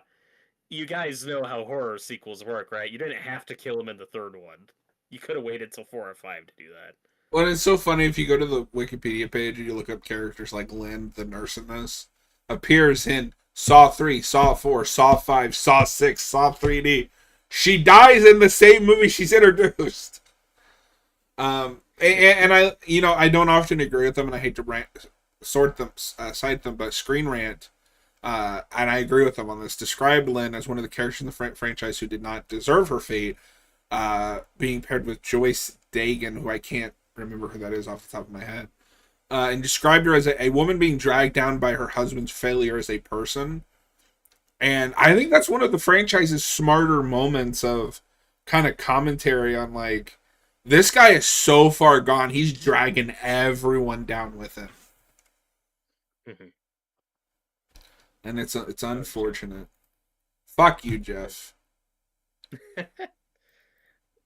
[SPEAKER 2] you guys know how horror sequels work, right? You didn't have to kill him in the 3rd one. You could have waited till 4 or 5 to do that.
[SPEAKER 1] Well, it's so funny if you go to the Wikipedia page and you look up characters like Lynn, the nurse in this, appears in Saw 3, Saw 4, Saw 5, Saw 6, Saw 3D. She dies in the same movie she's introduced. And I don't often agree with them, and I hate to cite them, but Screen Rant and I agree with them on this, described Lynn as one of the characters in the franchise who did not deserve her fate, being paired with Joyce Dagan, who I can't remember who that is off the top of my head, and described her as a woman being dragged down by her husband's failure as a person. And I think that's one of the franchise's smarter moments of kind of commentary on, like, this guy is so far gone, he's dragging everyone down with him.
[SPEAKER 2] Mhm.
[SPEAKER 1] And it's unfortunate. Fuck you, Jeff.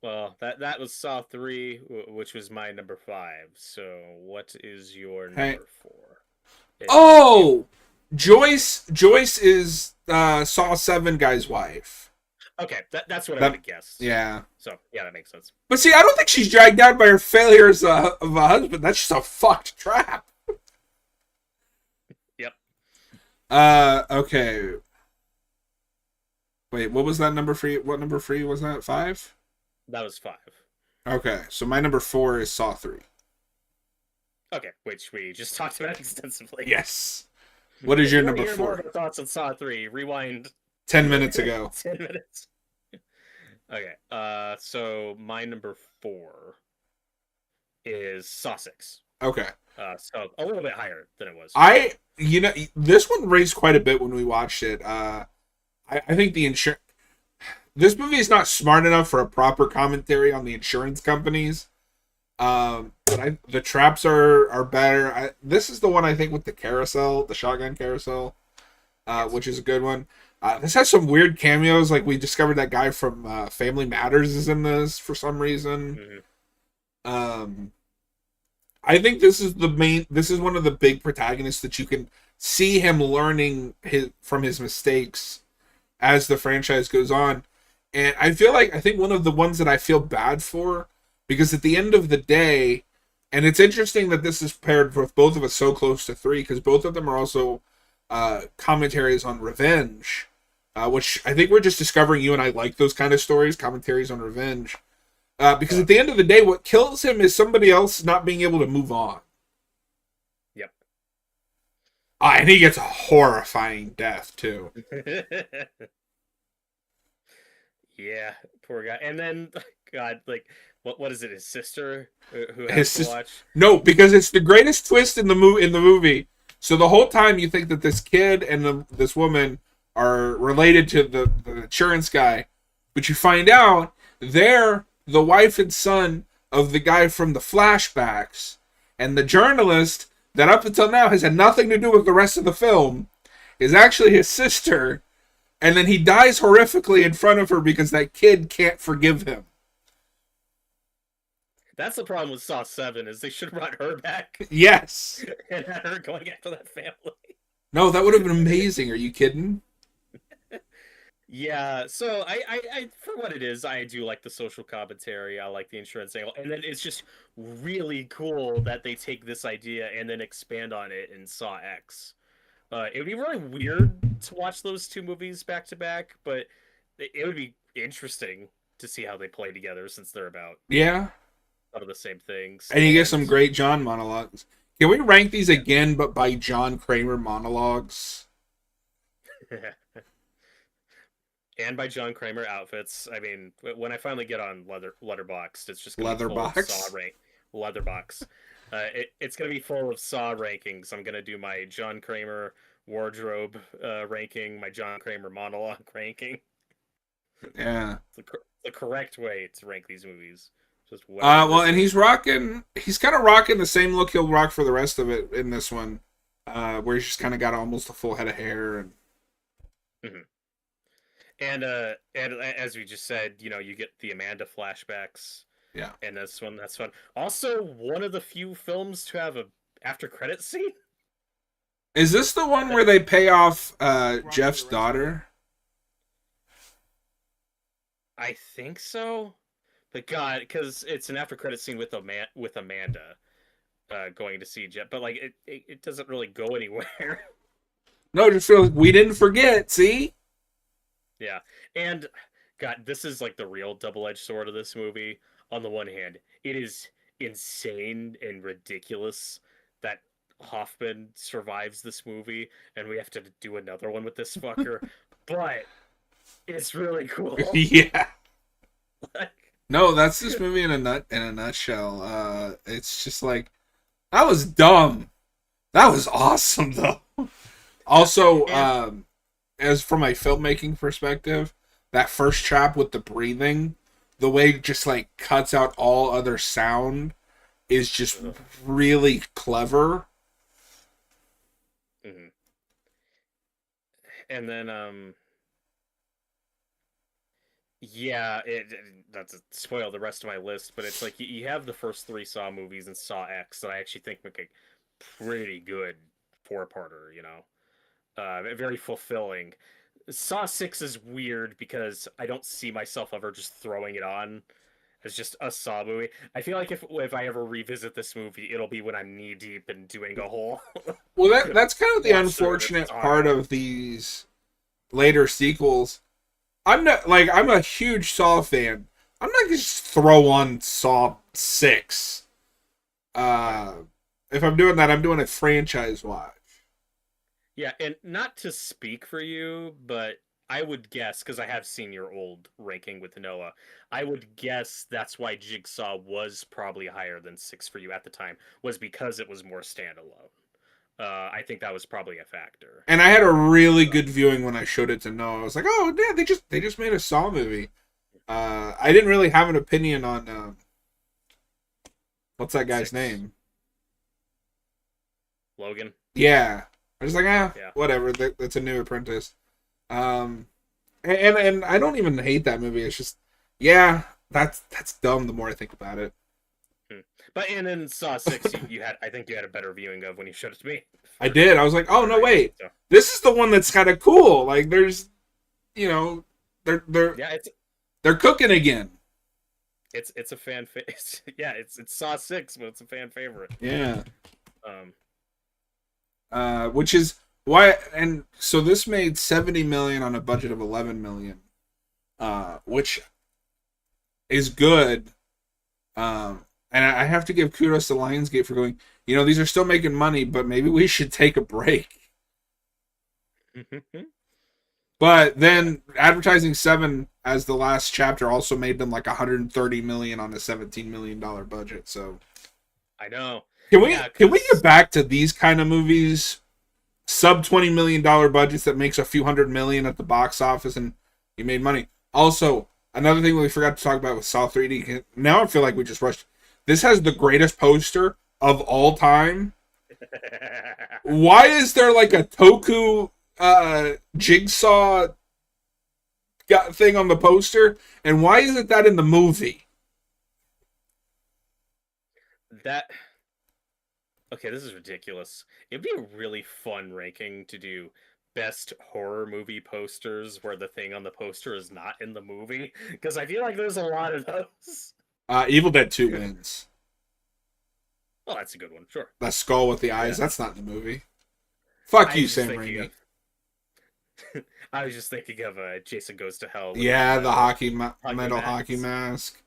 [SPEAKER 2] Well, that was Saw 3, which was my number 5. So, what is your
[SPEAKER 1] Hey.
[SPEAKER 2] number 4?
[SPEAKER 1] Oh! Joyce is Saw 7 guy's wife.
[SPEAKER 2] Okay, that's what I would have guessed.
[SPEAKER 1] Yeah.
[SPEAKER 2] So, yeah, that makes sense.
[SPEAKER 1] But see, I don't think she's dragged down by her failures of a husband. That's just a fucked trap.
[SPEAKER 2] Yep.
[SPEAKER 1] Okay. Wait, what was that number for you? What number for you was that? 5?
[SPEAKER 2] That was 5.
[SPEAKER 1] Okay, so my number 4 is Saw 3.
[SPEAKER 2] Okay, which we just talked about extensively.
[SPEAKER 1] Yes. What is your number 4?
[SPEAKER 2] More of our thoughts on Saw 3. Rewind
[SPEAKER 1] 10 minutes ago.
[SPEAKER 2] 10 minutes. Okay, so my number 4 is Saw 6.
[SPEAKER 1] Okay.
[SPEAKER 2] So a little bit higher than it was.
[SPEAKER 1] This one raised quite a bit when we watched it. I think this movie is not smart enough for a proper commentary on the insurance companies. But the traps are better. This is the one I think with the carousel, the shotgun carousel,
[SPEAKER 2] Yes.
[SPEAKER 1] which is a good one. This has some weird cameos. Like, we discovered that guy from Family Matters is in this for some reason.
[SPEAKER 2] Mm-hmm.
[SPEAKER 1] I think this is one of the big protagonists that you can see him learning from his mistakes as the franchise goes on. And I think one of the ones that I feel bad for, because at the end of the day, and it's interesting that this is paired with both of us so close to 3, because both of them are also commentaries on revenge, which I think we're just discovering you and I like those kind of stories, commentaries on revenge. Because at the end of the day, what kills him is somebody else not being able to move on.
[SPEAKER 2] Yep.
[SPEAKER 1] And he gets a horrifying death, too.
[SPEAKER 2] Yeah, poor guy. And then, God, like, what is it? His sister who
[SPEAKER 1] His
[SPEAKER 2] has to watch?
[SPEAKER 1] No, because it's the greatest twist in the movie. So the whole time you think that this kid and this woman are related to the insurance guy, but you find out they're the wife and son of the guy from the flashbacks, and the journalist that up until now has had nothing to do with the rest of the film is actually his sister, and then he dies horrifically in front of her because that kid can't forgive him.
[SPEAKER 2] That's the problem with Saw 7, is they should have brought her back
[SPEAKER 1] Yes.
[SPEAKER 2] and had her going after that family.
[SPEAKER 1] No, that would have been amazing. Are you kidding?
[SPEAKER 2] Yeah, so I for what it is, I do like the social commentary. I like the insurance angle, and then it's just really cool that they take this idea and then expand on it in Saw X. It would be really weird to watch those two movies back to back, but it would be interesting to see how they play together since they're about
[SPEAKER 1] Yeah.
[SPEAKER 2] of the same things.
[SPEAKER 1] And you get some great John monologues. Can we rank these again, but by John Kramer monologues?
[SPEAKER 2] And by John Kramer outfits. I mean, when I finally get on Letterboxd, it's just gonna
[SPEAKER 1] Leatherbox?
[SPEAKER 2] be full of Saw Letterbox. It's gonna be full of Saw rankings. I'm gonna do my John Kramer wardrobe ranking, my John Kramer monologue ranking.
[SPEAKER 1] Yeah.
[SPEAKER 2] The correct way to rank these movies. Just
[SPEAKER 1] well, and he's kind of rocking the same look he'll rock for the rest of it in this one, where he's just kind of got almost a full head of hair. And
[SPEAKER 2] mm-hmm. And as we just said, you get the Amanda flashbacks.
[SPEAKER 1] Yeah.
[SPEAKER 2] And that's fun. Also, one of the few films to have a after credit scene.
[SPEAKER 1] Is this the one where they pay off Jeff's daughter?
[SPEAKER 2] I think so. But God, because it's an after credit scene with Amanda going to see Jeff, but like it doesn't really go anywhere.
[SPEAKER 1] No, just feel like we didn't forget. See.
[SPEAKER 2] Yeah, and God, this is like the real double-edged sword of this movie. On the one hand, it is insane and ridiculous that Hoffman survives this movie, and we have to do another one with this fucker. But it's really cool.
[SPEAKER 1] Yeah.
[SPEAKER 2] Like,
[SPEAKER 1] No, that's this movie in a nutshell. It's just like that was dumb. That was awesome though. Also, as from my filmmaking perspective, that first chop with the breathing, the way it just like cuts out all other sound is just really clever.
[SPEAKER 2] mhm. And then yeah, not to spoil the rest of my list, but it's like you have the first three Saw movies and Saw X that I actually think make a pretty good four-parter, you know. Very fulfilling. Saw 6 is weird because I don't see myself ever just throwing it on as just a Saw movie. I feel like if I ever revisit this movie, it'll be when I'm knee deep and doing a whole
[SPEAKER 1] Well, that's kind of the
[SPEAKER 2] watch through it at the
[SPEAKER 1] unfortunate part
[SPEAKER 2] time.
[SPEAKER 1] of these later sequels. I'm a huge Saw fan. I'm not gonna just throw on Saw 6.
[SPEAKER 2] Right.
[SPEAKER 1] Uh, if I'm doing that, I'm doing a franchise watch.
[SPEAKER 2] Yeah, and not to speak for you, but I would guess, because I have seen your old ranking with Noah, I would guess that's why Jigsaw was probably higher than 6 for you at the time, was because it was more standalone. I think that was probably a factor.
[SPEAKER 1] And I had a really good viewing when I showed it to Noah. I was like, "Oh, yeah, they just made a Saw movie." I didn't really have an opinion on what's that guy's
[SPEAKER 2] 6.
[SPEAKER 1] name?
[SPEAKER 2] Logan?
[SPEAKER 1] Yeah, I was like,
[SPEAKER 2] Yeah.
[SPEAKER 1] whatever. That's a new apprentice. Um, and I don't even hate that movie. It's just, yeah, that's dumb. The more I think about it,
[SPEAKER 2] Hmm. But and in Saw 6, you had, I think you had a better viewing of when you showed it to me.
[SPEAKER 1] I did. I was like, oh
[SPEAKER 2] For
[SPEAKER 1] no,
[SPEAKER 2] ranking,
[SPEAKER 1] wait,
[SPEAKER 2] so.
[SPEAKER 1] this is the one that's kind of cool. Like, there's, you know,
[SPEAKER 2] Yeah,
[SPEAKER 1] they're cooking again.
[SPEAKER 2] it's a yeah, it's Saw 6, but it's a fan favorite.
[SPEAKER 1] Yeah.
[SPEAKER 2] Um,
[SPEAKER 1] Which is why, and so this made 70 million on a budget of 11 million, which is good. And I have to give kudos to Lionsgate for going, these are still making money, but maybe we should take a break. But then advertising 7 as the last chapter also made them like 130 million on a 17 million dollar budget. So
[SPEAKER 2] I know.
[SPEAKER 1] can we
[SPEAKER 2] Yeah,
[SPEAKER 1] can we
[SPEAKER 2] 'cause
[SPEAKER 1] get back to these kind of movies, sub $20 million budgets that makes a few hundred million at the box office and you made money? Also, another thing we forgot to talk about with Saw 3D. Now I feel like we just rushed. This has the greatest poster of all time. Why is there like a Toku Jigsaw thing on the poster, and why isn't that in the movie?
[SPEAKER 2] that okay, this is ridiculous. It'd be a really fun ranking to do best horror movie posters where the thing on the poster is not in the movie, because I feel like there's a lot of those.
[SPEAKER 1] Evil Dead 2 wins.
[SPEAKER 2] Well, that's a good one, sure.
[SPEAKER 1] That skull with the eyes,
[SPEAKER 2] Yeah.
[SPEAKER 1] that's not in the movie. Fuck
[SPEAKER 2] I
[SPEAKER 1] you,
[SPEAKER 2] was just
[SPEAKER 1] Sam
[SPEAKER 2] thinking
[SPEAKER 1] Raimi.
[SPEAKER 2] of I was just thinking of Jason Goes to Hell with
[SPEAKER 1] Yeah, the
[SPEAKER 2] hockey
[SPEAKER 1] metal
[SPEAKER 2] mask.
[SPEAKER 1] hockey mask.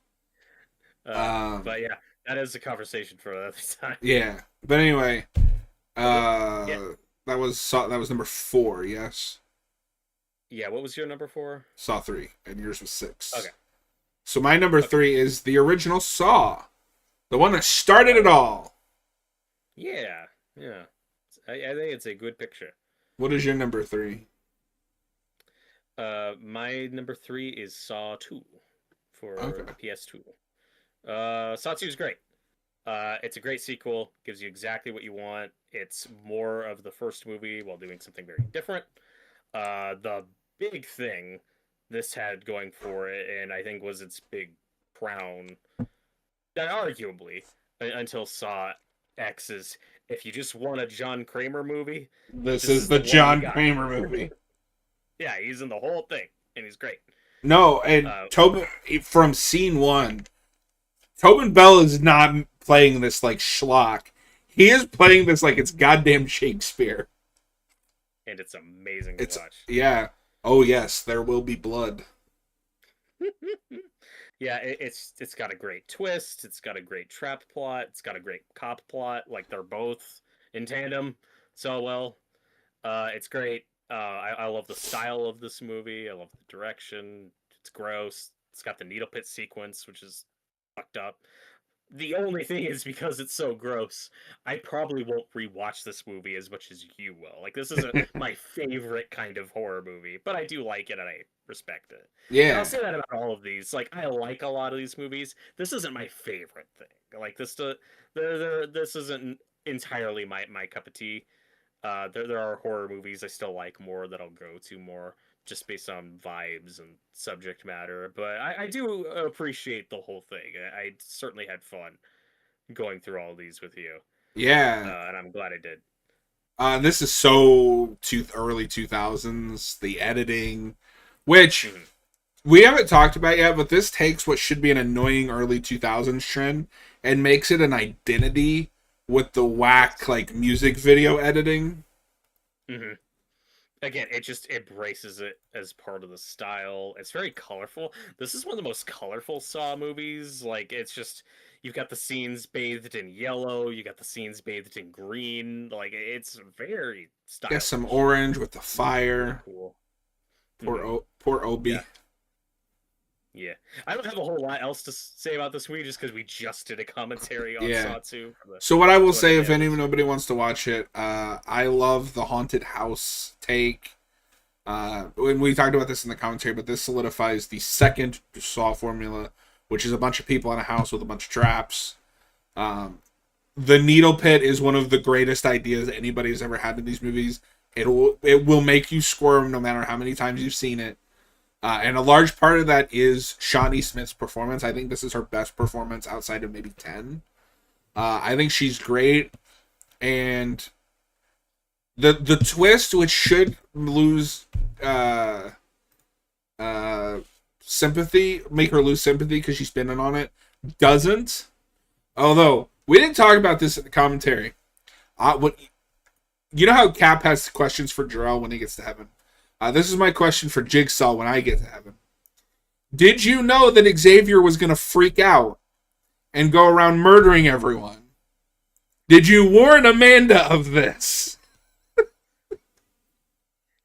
[SPEAKER 2] But yeah, that is a conversation for another time.
[SPEAKER 1] Yeah, but anyway,
[SPEAKER 2] Yeah.
[SPEAKER 1] that was number 4. Yes,
[SPEAKER 2] Yeah, what was your number 4?
[SPEAKER 1] Saw 3, and yours was 6.
[SPEAKER 2] Okay.
[SPEAKER 1] So my number 3 is the original Saw, the one that started it all.
[SPEAKER 2] Yeah, yeah. I think it's a good picture.
[SPEAKER 1] What is your number 3?
[SPEAKER 2] My number 3 is Saw 2 for
[SPEAKER 1] Okay.
[SPEAKER 2] the PS2. Saw 2 is great. It's a great sequel. Gives you exactly what you want. It's more of the first movie while doing something very different. The big thing this had going for it, and I think was its big crown, arguably, until Saw X, is if you just want a John Kramer movie,
[SPEAKER 1] This
[SPEAKER 2] this
[SPEAKER 1] is
[SPEAKER 2] is
[SPEAKER 1] the
[SPEAKER 2] the one you
[SPEAKER 1] John
[SPEAKER 2] got.
[SPEAKER 1] Kramer movie.
[SPEAKER 2] Yeah, he's in the whole thing, and he's great.
[SPEAKER 1] No, and
[SPEAKER 2] Uh,
[SPEAKER 1] Tobin, from scene 1, Tobin Bell is not playing this like schlock. He is playing this like it's goddamn Shakespeare.
[SPEAKER 2] and it's amazing
[SPEAKER 1] It's
[SPEAKER 2] to watch.
[SPEAKER 1] yeah. Oh yes, there will be blood.
[SPEAKER 2] Yeah, it's got a great twist. It's got a great trap plot. It's got a great cop plot. Like they're both, in tandem so well. It's great. I love the style of this movie. I love the direction. It's gross. It's got the needle pit sequence, which is fucked up. The only thing is because it's so gross, I probably won't rewatch this movie as much as you will. Like this isn't my favorite kind of horror movie, but I do like it and I respect it. And I'll
[SPEAKER 1] Yeah.
[SPEAKER 2] say that about all of these. Like I like a lot of these movies. This isn't my favorite thing. Like this isn't entirely my cup of tea. There are horror movies I still like more that I'll go to more just based on vibes and subject matter. But I do appreciate the whole thing. I certainly had fun going through all these with you,
[SPEAKER 1] Yeah.
[SPEAKER 2] and I'm glad I did.
[SPEAKER 1] This is so early 2000s, the editing, which
[SPEAKER 2] Mhm.
[SPEAKER 1] we haven't talked about yet, but this takes what should be an annoying early 2000s trend and makes it an identity with the whack, like, music video editing.
[SPEAKER 2] Mhm. Again, it just embraces it as part of the style. It's very colorful. This is one of the most colorful Saw movies. Like it's just you've got the scenes bathed in yellow, you got the scenes bathed in green. Like it's very
[SPEAKER 1] Get some
[SPEAKER 2] stylish.
[SPEAKER 1] orange with the
[SPEAKER 2] Really
[SPEAKER 1] fire.
[SPEAKER 2] cool.
[SPEAKER 1] Poor,
[SPEAKER 2] Mhm.
[SPEAKER 1] poor Obi.
[SPEAKER 2] Yeah. Yeah. I don't have a whole lot else to say about this movie just because we just did a commentary on
[SPEAKER 1] Yeah.
[SPEAKER 2] Saw 2 for the
[SPEAKER 1] So what I will say, if
[SPEAKER 2] 20 minutes.
[SPEAKER 1] nobody wants to watch it, I love the haunted house take. When we talked about this in the commentary, but this solidifies the second Saw formula, which is a bunch of people in a house with a bunch of traps. Um, the needle pit is one of the greatest ideas anybody's ever had in these movies. It will make you squirm no matter how many times you've seen it. And a large part of that is Shawnee Smith's performance. I think this is her best performance outside of maybe 10. I think she's great. And the twist, which should lose sympathy, make her lose sympathy because she's spinning on it, doesn't. Although, we didn't talk about this in the commentary. What You know how Cap has questions for Jarrell when he gets to heaven? This is my question for Jigsaw when I get to heaven. Did you know that Xavier was going to freak out and go around murdering everyone? Did you warn Amanda of this?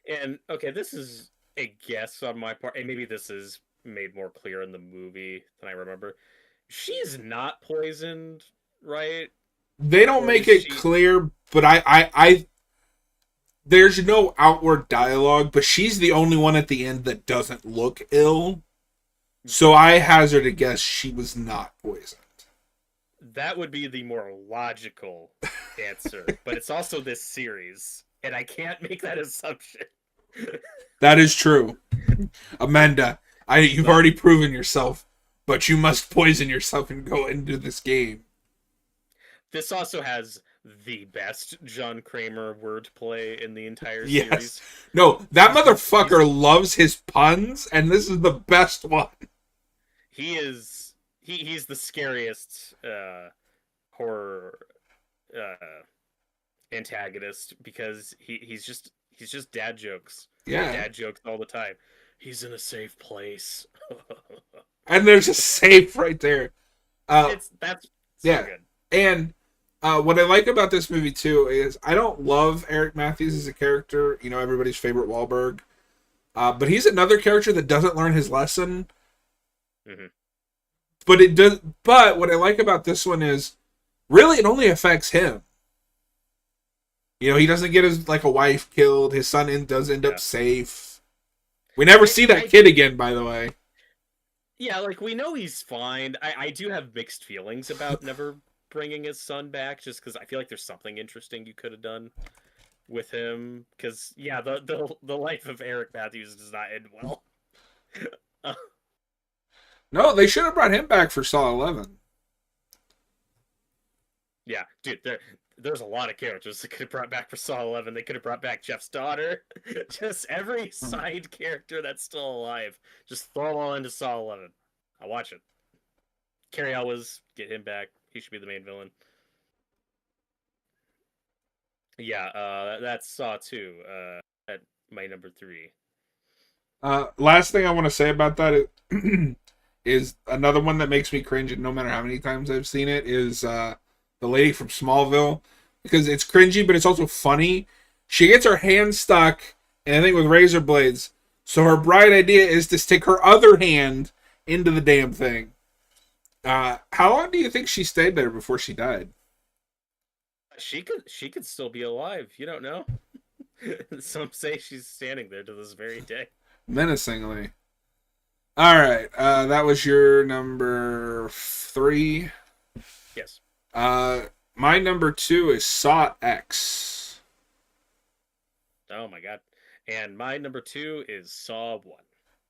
[SPEAKER 2] And okay, this is a guess on my part, and maybe this is made more clear in the movie than I remember. She's not poisoned, right?
[SPEAKER 1] They don't
[SPEAKER 2] Or
[SPEAKER 1] make
[SPEAKER 2] is
[SPEAKER 1] it
[SPEAKER 2] she?
[SPEAKER 1] clear, but I there's no outward dialogue, but she's the only one at the end that doesn't look ill. So I hazard a guess she was not poisoned.
[SPEAKER 2] That would be the more logical answer, but it's also this series, and I can't make that assumption.
[SPEAKER 1] That is true. Amanda, you've
[SPEAKER 2] But
[SPEAKER 1] already proven yourself, but you must poison yourself and go into this game.
[SPEAKER 2] this also has the best John Kramer wordplay in the entire
[SPEAKER 1] Yes.
[SPEAKER 2] series.
[SPEAKER 1] No, that
[SPEAKER 2] He's-
[SPEAKER 1] motherfucker loves his puns, and this is the best one.
[SPEAKER 2] He's the scariest horror antagonist because he's just dad jokes.
[SPEAKER 1] Yeah.
[SPEAKER 2] Dad jokes all the time. He's in a safe place.
[SPEAKER 1] And there's a safe right there.
[SPEAKER 2] That's so
[SPEAKER 1] yeah.
[SPEAKER 2] good.
[SPEAKER 1] And what I like about this movie too is I don't love Eric Matthews as a character, everybody's favorite Wahlberg. But he's another character that doesn't learn his lesson.
[SPEAKER 2] Mm-hmm.
[SPEAKER 1] But it does. But what I like about this one is, really, it only affects him. He doesn't get his a wife killed. His son does end up safe. We never see that kid again, by the way.
[SPEAKER 2] Yeah, we know he's fine. I do have mixed feelings about never bringing his son back, just because I feel like there's something interesting you could have done with him. Because yeah, the life of Eric Matthews does not end well.
[SPEAKER 1] No, they should have brought him back for Saw 11.
[SPEAKER 2] Yeah, dude, there's a lot of characters that could have brought back for Saw 11. They could have brought back Jeff's daughter. Just every side character that's still alive. Just throw them all into Saw 11. I'll watch it. Cary Elwes, get him back. He should be the main villain. Yeah, that's Saw 2. At my number 3.
[SPEAKER 1] Last thing I want to say about that is another one that makes me cringe, and no matter how many times I've seen it, is the lady from Smallville. because it's cringy, but it's also funny. She gets her hand stuck in a thing with razor blades. So her bright idea is to stick her other hand into the damn thing. How long do you think she stayed there before she died?
[SPEAKER 2] She could still be alive. You don't know. Some say she's standing there to this very day.
[SPEAKER 1] Menacingly. All right, that was your number 3.
[SPEAKER 2] Yes.
[SPEAKER 1] My number 2 is Saw X.
[SPEAKER 2] Oh my god. And my number 2 is Saw 1.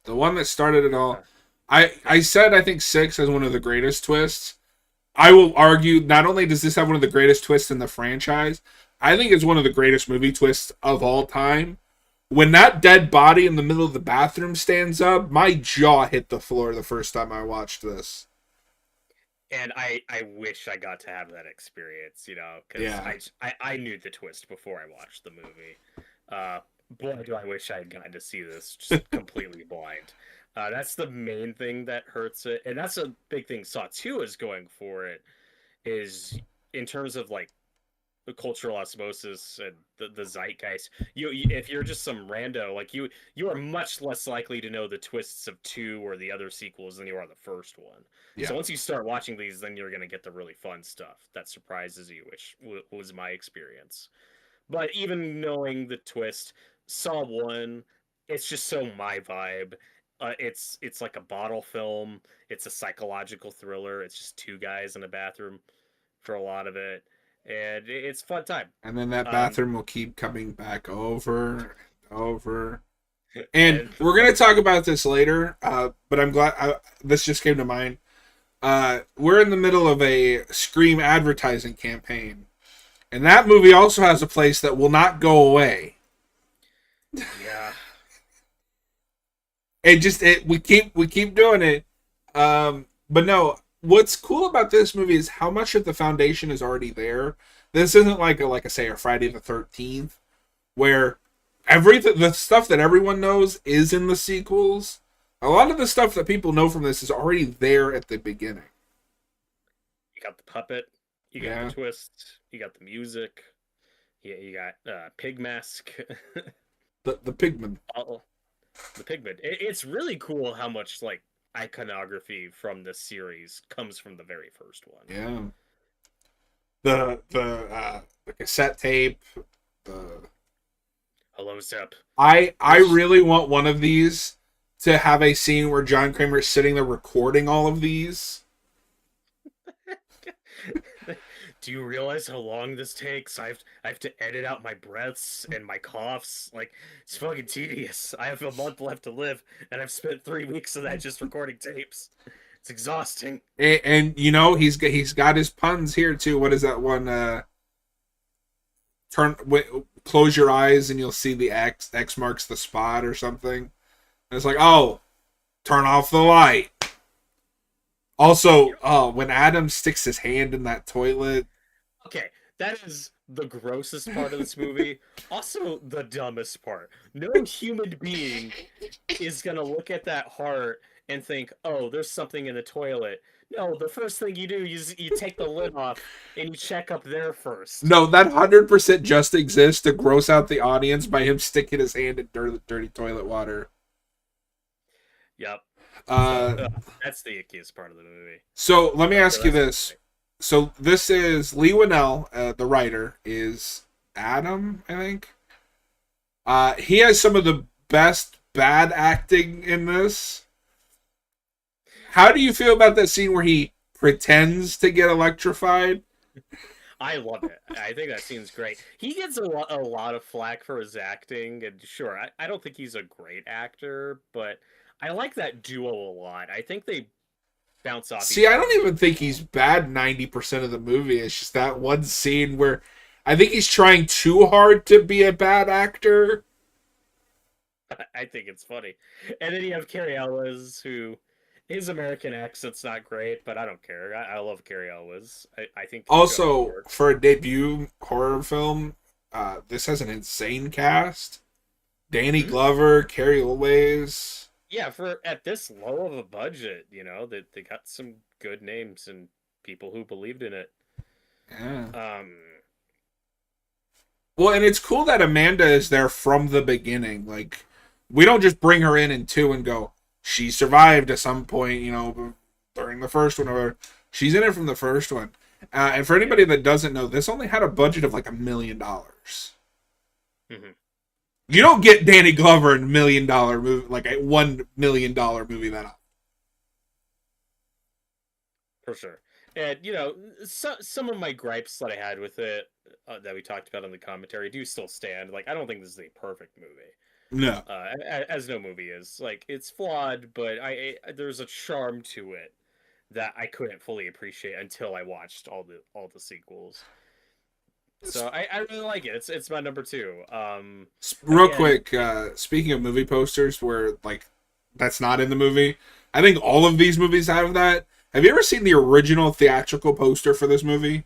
[SPEAKER 1] The one that started it all. I said I think 6 has one of the greatest twists. I will argue not only does this have one of the greatest twists in the franchise, I think it's one of the greatest movie twists of all time. When that dead body in the middle of the bathroom stands up, my jaw hit the floor the first time I watched this.
[SPEAKER 2] And I wish I got to have that experience, because
[SPEAKER 1] Yeah.
[SPEAKER 2] I knew the twist before I watched the movie. Boy, do I wish I had gotten to see this just completely blind. That's the main thing that hurts it, and that's a big thing Saw 2 is going for it, is in terms of like the cultural osmosis and the zeitgeist. If you're just some rando, like you are much less likely to know the twists of 2 or the other sequels than you are the first one.
[SPEAKER 1] Yeah.
[SPEAKER 2] So once you start watching these, then you're going to get the really fun stuff that surprises you, which was my experience. But even knowing the twist, Saw 1, it's just so my vibe. It's like a bottle film. It's a psychological thriller. It's just two guys in a bathroom for a lot of it, and it's a fun time.
[SPEAKER 1] And then that bathroom will keep coming back over and over. And
[SPEAKER 2] And
[SPEAKER 1] we're going to talk about this later, but I'm glad this just came to mind. We're in the middle of a Scream advertising campaign. And that movie also has a place that will not go away.
[SPEAKER 2] yeah,
[SPEAKER 1] We keep doing it. But no, what's cool about this movie is how much of the foundation is already there. This isn't like a Friday the 13th, where everything, the stuff that everyone knows is in the sequels. A lot of the stuff that people know from this is already there at the beginning.
[SPEAKER 2] you got the puppet, you got the twist, you got the music, yeah, you got Pig Mask.
[SPEAKER 1] The Pigman.
[SPEAKER 2] Oh, the Pigman. It's really cool how much like iconography from this series comes from the very first one.
[SPEAKER 1] Yeah. The cassette tape. The
[SPEAKER 2] Hello, Zep.
[SPEAKER 1] I really want one of these to have a scene where John Kramer is sitting there recording all of these.
[SPEAKER 2] Do you realize how long this takes? I have to edit out my breaths and my coughs. Like, it's fucking tedious. I have a month left to live, and I've spent 3 weeks of that just recording tapes. It's exhausting.
[SPEAKER 1] And you know he's got his puns here too. What is that one? Close your eyes and you'll see the X. X marks the spot or something. And it's like, oh, turn off the light. Also, when Adam sticks his hand in that toilet.
[SPEAKER 2] Okay, that is the grossest part of this movie. Also, the dumbest part. No human being is gonna look at that heart and think, "Oh, there's something in the toilet." No, the first thing you do is you take the lid off and you check up there first.
[SPEAKER 1] No, that 100% just exists to gross out the audience by him sticking his hand in dirty toilet water.
[SPEAKER 2] Yep. That's the ickiest part of the movie.
[SPEAKER 1] So let me ask you this. So this is Lee Winnell, the writer, is Adam, I think. He has some of the best bad acting in this. How do you feel about that scene where he pretends to get electrified?
[SPEAKER 2] I love it. I think that scene's great. He gets a lot of flack for his acting, and sure, I don't think he's a great actor, but I like that duo a lot. I think they bounce off.
[SPEAKER 1] See, I don't even think he's bad 90% of the movie. It's just that one scene where I think he's trying too hard to be a bad actor.
[SPEAKER 2] I think it's funny. And then you have Cary Elwes, who his American accent's not great, but I don't care. I love Cary Elwes. I think
[SPEAKER 1] also for a debut horror film, this has an insane cast. Danny Glover, Cary Elwes.
[SPEAKER 2] Yeah, for at this low of a budget, they got some good names and people who believed in it.
[SPEAKER 1] Yeah. Well, and it's cool that Amanda is there from the beginning. Like, we don't just bring her in 2 and go, she survived at some point, during the first one, or she's in it from the first one. And for anybody that doesn't know, this only had a budget of like $1 million.
[SPEAKER 2] Mm-hmm.
[SPEAKER 1] You don't get Danny Glover in $1 million movie, like a $1 million movie that often.
[SPEAKER 2] For sure. And some of my gripes that I had with it that we talked about in the commentary do still stand. Like, I don't think this is a perfect movie.
[SPEAKER 1] No.
[SPEAKER 2] As no movie is. Like, it's flawed, but there's a charm to it that I couldn't fully appreciate until I watched all the sequels. So I really like it. It's my number 2.
[SPEAKER 1] Real quick, speaking of movie posters where like that's not in the movie, I think all of these movies have that. Have you ever seen the original theatrical poster for this movie?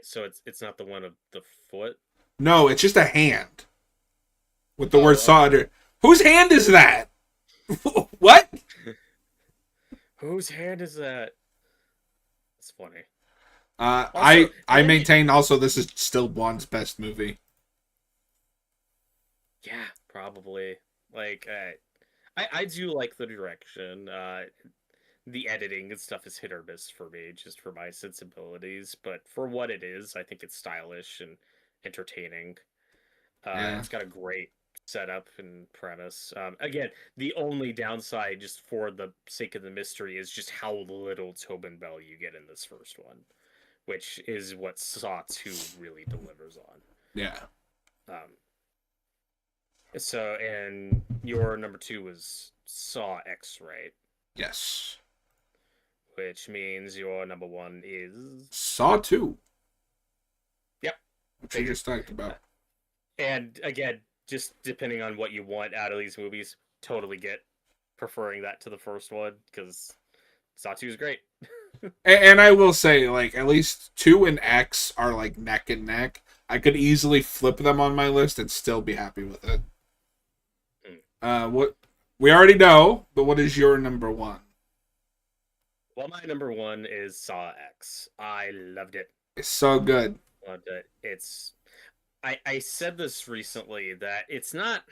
[SPEAKER 2] So it's not the one of the foot?
[SPEAKER 1] No, it's just a hand with the word Saw under it. Whose hand is that? What?
[SPEAKER 2] Whose hand is that? It's funny.
[SPEAKER 1] I maintain also this is still Bond's best movie.
[SPEAKER 2] Yeah, probably. Like, I do like the direction. The editing and stuff is hit or miss for me, just for my sensibilities. But for what it is, I think it's stylish and entertaining. It's got a great setup and premise. Again, the only downside, just for the sake of the mystery, is just how little Tobin Bell you get in this first one, which is what Saw 2 really delivers on.
[SPEAKER 1] Yeah.
[SPEAKER 2] So, and your number 2 was Saw X, right?
[SPEAKER 1] Yes.
[SPEAKER 2] Which means your number 1 is
[SPEAKER 1] Saw 2.
[SPEAKER 2] Yep.
[SPEAKER 1] Which we just talked about.
[SPEAKER 2] And again, just depending on what you want out of these movies, totally get preferring that to the first one, because Saw 2 is great.
[SPEAKER 1] And I will say, like, at least 2 and X are like neck and neck. I could easily flip them on my list and still be happy with it. What we already know, but what is your number 1?
[SPEAKER 2] Well, my number 1 is Saw X. I loved it.
[SPEAKER 1] It's so good.
[SPEAKER 2] Loved it. I said this recently that it's not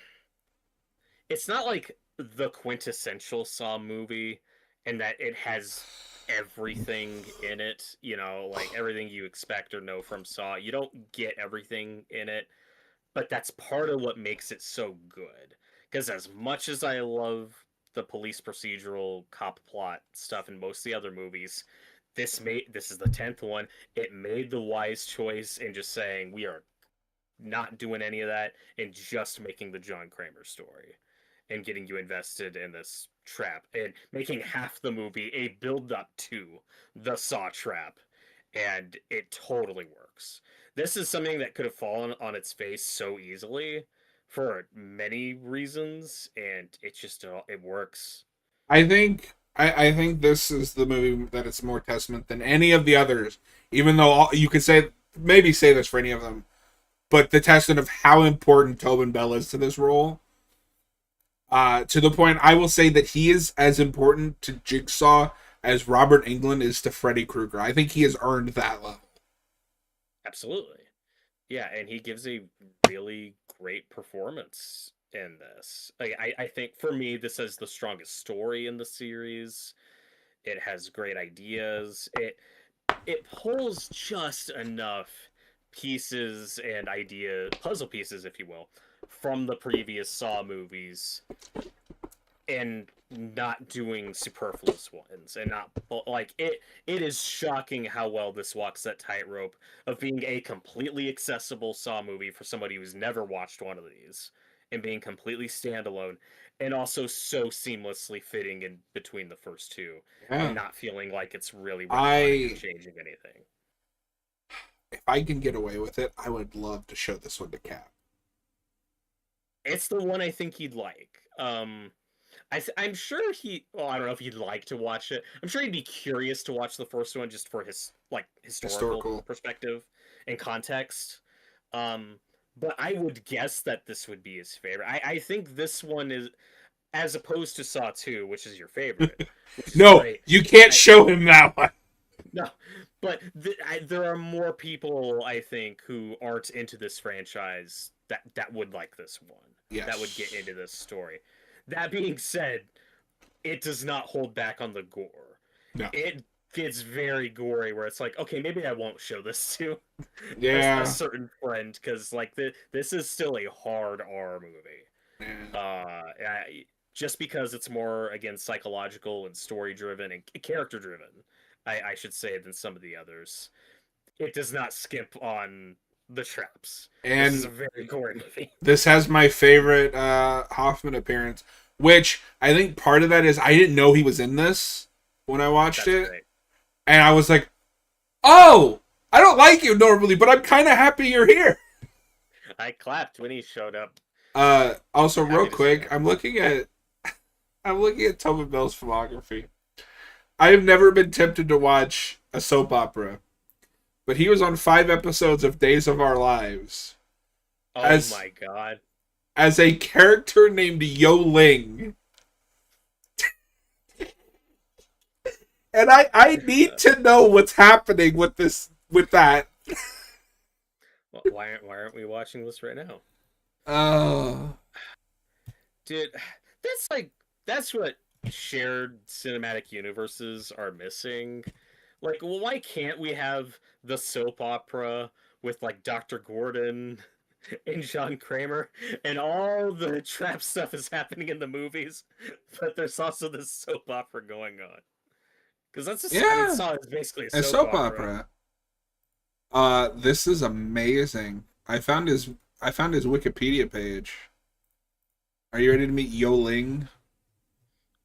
[SPEAKER 2] like the quintessential Saw movie, and that it has everything in it, like everything you expect or know from Saw. You don't get everything in it, but that's part of what makes it so good. Because as much as I love the police procedural cop plot stuff in most of the other movies, this is the 10th one. It made the wise choice in just saying, we are not doing any of that and just making the John Kramer story and getting you invested in this trap and making half the movie a build up to the Saw trap, and it totally works. This is something that could have fallen on its face so easily for many reasons, and it works.
[SPEAKER 1] I think this is the movie that it's more testament than any of the others, even though you could say this for any of them, but the testament of how important Tobin Bell is to this role. To the point, I will say that he is as important to Jigsaw as Robert Englund is to Freddy Krueger. I think he has earned that level.
[SPEAKER 2] Absolutely. Yeah, and he gives a really great performance in this. I think, for me, this is the strongest story in the series. It has great ideas. It pulls just enough pieces and puzzle pieces, if you will, from the previous Saw movies, and not doing superfluous ones, and not like it is shocking how well this walks that tightrope of being a completely accessible Saw movie for somebody who's never watched one of these, and being completely standalone, and also so seamlessly fitting in between the first two, and not feeling like it's really changing anything.
[SPEAKER 1] If I can get away with it, I would love to show this one to Cap.
[SPEAKER 2] It's the one I think he'd like. I'm sure I don't know if he'd like to watch it. I'm sure he'd be curious to watch the first one just for his historical perspective and context. But I would guess that this would be his favorite. I think this one is, as opposed to Saw 2, which is your favorite.
[SPEAKER 1] No, you can't show him that one.
[SPEAKER 2] No, But there are more people, I think, who aren't into this franchise that would like this one, that would get
[SPEAKER 1] Yes.
[SPEAKER 2] into this story. That being said, it does not hold back on the gore.
[SPEAKER 1] No.
[SPEAKER 2] It gets very gory, where it's like, okay, maybe I won't show this to a
[SPEAKER 1] Yeah.
[SPEAKER 2] certain friend, because like this is still a hard R movie.
[SPEAKER 1] Yeah.
[SPEAKER 2] Just because it's more, again, psychological and story driven and character driven, I should say, than some of the others. It does not skimp on the traps. This is a
[SPEAKER 1] And
[SPEAKER 2] very gory movie.
[SPEAKER 1] this has my favorite Hoffman appearance, which I think part of that is I didn't know he was in this when I watched
[SPEAKER 2] That's
[SPEAKER 1] it.
[SPEAKER 2] great.
[SPEAKER 1] And I was like, oh, I don't like you normally, but I'm kind of happy you're here.
[SPEAKER 2] I clapped when he showed up.
[SPEAKER 1] Also,
[SPEAKER 2] Happy
[SPEAKER 1] real
[SPEAKER 2] to see
[SPEAKER 1] quick,
[SPEAKER 2] that.
[SPEAKER 1] I'm looking at Tobin Bell's filmography. I have never been tempted to watch a soap opera, but he was on 5 episodes of Days of Our Lives
[SPEAKER 2] Oh
[SPEAKER 1] as
[SPEAKER 2] my god.
[SPEAKER 1] as a character named Yo Ling. And I need to know what's happening with that.
[SPEAKER 2] Well, why aren't we watching this right now?
[SPEAKER 1] Oh.
[SPEAKER 2] Dude, that's what shared cinematic universes are missing. Like, well, why can't we have the soap opera with like Dr. Gordon and John Kramer, and all the trap stuff is happening in the movies, but there's also this soap opera going on? Because I mean,
[SPEAKER 1] Yeah,
[SPEAKER 2] Saw is basically a
[SPEAKER 1] a
[SPEAKER 2] soap
[SPEAKER 1] soap
[SPEAKER 2] opera.
[SPEAKER 1] opera. This is amazing. I found his Wikipedia page. Are you ready to meet Yo Ling?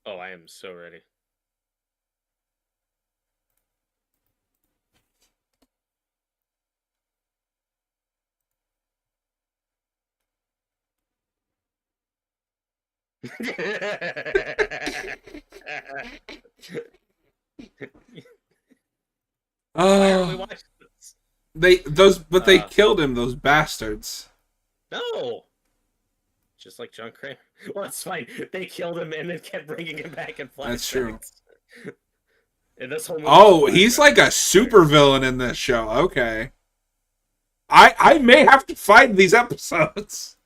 [SPEAKER 2] Oh, I am so ready. Why aren't we
[SPEAKER 1] Oh,
[SPEAKER 2] watching this?
[SPEAKER 1] they
[SPEAKER 2] Uh,
[SPEAKER 1] killed him, those bastards.
[SPEAKER 2] no. Just like John Kramer. Well, it's fine. They killed him and then kept bringing him back in
[SPEAKER 1] That's true.
[SPEAKER 2] flashbacks. And this whole movie's a
[SPEAKER 1] Oh, he's
[SPEAKER 2] flashback.
[SPEAKER 1] like a super villain in this show. Okay. I may have to find these episodes.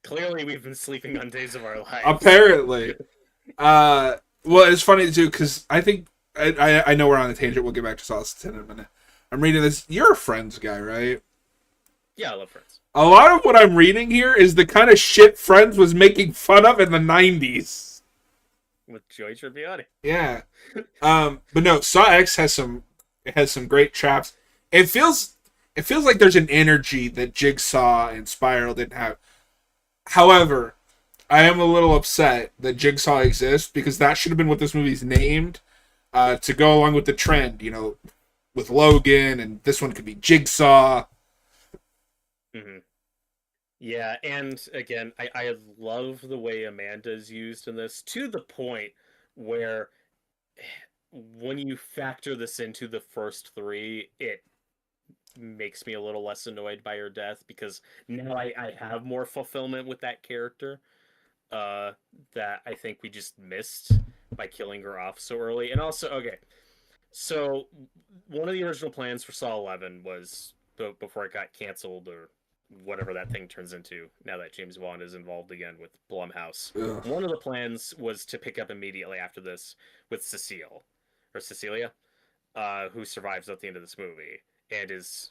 [SPEAKER 2] Clearly, we've been sleeping on Days of Our Lives.
[SPEAKER 1] Apparently. Well, it's funny too because I think I know we're on a tangent. We'll get back to Sauce in a minute. I'm reading this. You're a Friends guy, right?
[SPEAKER 2] Yeah, I love Friends.
[SPEAKER 1] A lot of what I'm reading here is the kind of shit Friends was making fun of in the '90s.
[SPEAKER 2] With Joey Tribbiani.
[SPEAKER 1] Yeah. But no, Saw X has some great traps. It feels like there's an energy that Jigsaw and Spiral didn't have. However, I am a little upset that Jigsaw exists because that should have been what this movie's named to go along with the trend, with Logan, and this one could be Jigsaw.
[SPEAKER 2] Mm-hmm. Yeah, and again, I love the way Amanda is used in this, to the point where when you factor this into the first three, it makes me a little less annoyed by her death, because now I have more fulfillment with that character, uh, that I think we just missed by killing her off so early. And also, okay, so one of the original plans for Saw 11 was, before it got canceled, or whatever that thing turns into now that James Wan is involved again with Blumhouse.
[SPEAKER 1] Ugh.
[SPEAKER 2] One of the plans was to pick up immediately after this with Cecilia, who survives at the end of this movie and is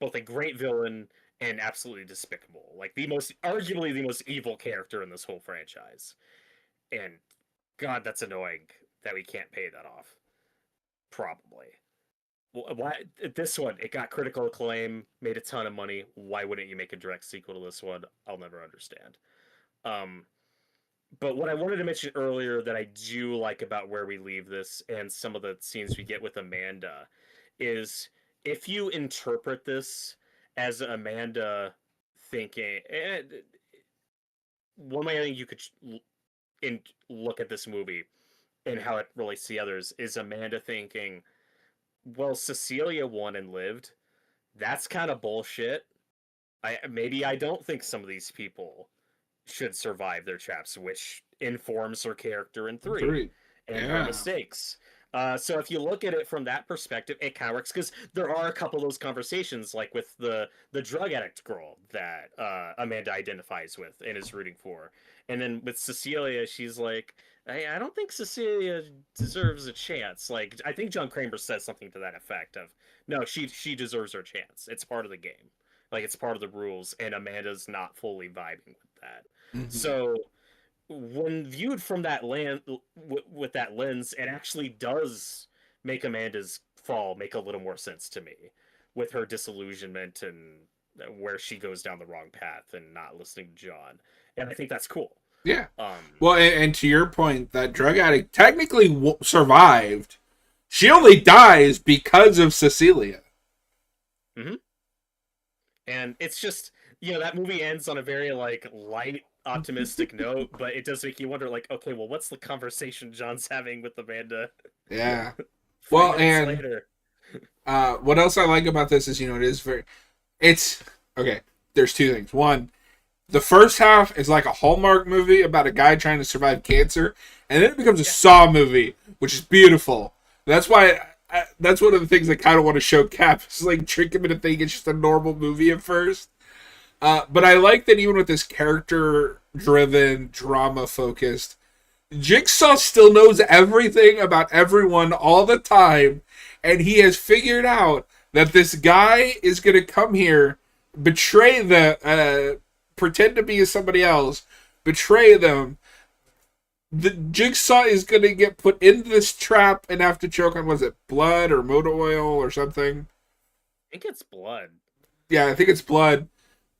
[SPEAKER 2] both a great villain and absolutely despicable, like arguably the most evil character in this whole franchise. And God, that's annoying that we can't pay that off. Probably. Why this one? It got critical acclaim, made a ton of money. Why wouldn't you make a direct sequel to this one? I'll never understand. Um, but what I wanted to mention earlier that I do like about where we leave this and some of the scenes we get with Amanda is, if you interpret this as Amanda thinking, one way I think you could look at this movie and how it relates to the others is Amanda thinking, well, Cecilia won and lived. That's kind of bullshit. I don't think some of these people should survive their traps, which informs her character in 3
[SPEAKER 1] Three.
[SPEAKER 2] and her
[SPEAKER 1] Yeah.
[SPEAKER 2] mistakes. So if you look at it from that perspective, it kind of works because there are a couple of those conversations, like with the drug addict girl that Amanda identifies with and is rooting for, and then with Cecilia, she's like, I don't think Cecilia deserves a chance. Like I think John Kramer says something to that effect of, no, she deserves her chance. It's part of the game, like it's part of the rules, and Amanda's not fully vibing with that.
[SPEAKER 1] Mhm.
[SPEAKER 2] So when viewed from that lens, with that lens, it actually does make Amanda's fall make a little more sense to me, with her disillusionment and where she goes down the wrong path and not listening to John, and I think that's cool.
[SPEAKER 1] Yeah.
[SPEAKER 2] Um,
[SPEAKER 1] Well, and to your point, that drug addict technically survived. She only dies because of Cecilia.
[SPEAKER 2] mhm. And it's just, that movie ends on a very like light optimistic note, but it does make you wonder, like, okay, well, what's the conversation John's having with Amanda
[SPEAKER 1] Yeah.
[SPEAKER 2] 40
[SPEAKER 1] Well,
[SPEAKER 2] minutes
[SPEAKER 1] and
[SPEAKER 2] later?
[SPEAKER 1] what else I like about this is, it is it's okay. There's two things. One, the first half is like a Hallmark movie about a guy trying to survive cancer, and then it becomes a
[SPEAKER 2] Yeah.
[SPEAKER 1] Saw movie, which is beautiful. That's why. That's one of the things I kind of want to show Cap. Is like trick him into thinking it's just a normal movie at first. But I like that even with this character-driven, drama-focused, Jigsaw still knows everything about everyone all the time, and he has figured out that this guy is going to come here, betray pretend to be somebody else, betray them. The Jigsaw is going to get put into this trap and have to choke on, was it blood or motor oil or something?
[SPEAKER 2] I think it's blood.
[SPEAKER 1] Yeah, I think it's blood.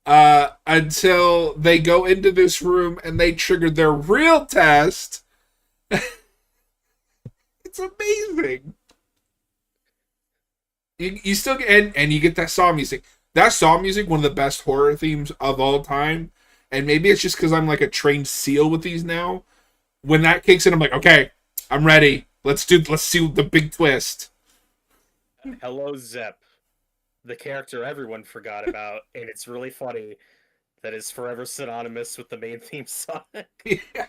[SPEAKER 1] Until they go into this room and they trigger their real test. It's amazing. You still get, and you get that Saw music. That Saw music, one of the best horror themes of all time. And maybe it's just because I'm like a trained SEAL with these now. When that kicks in, I'm like, okay, I'm ready. Let's see the big twist.
[SPEAKER 2] Hello, Zep, the character everyone forgot about, and it's really funny that is forever synonymous with the main theme song.
[SPEAKER 1] Yeah.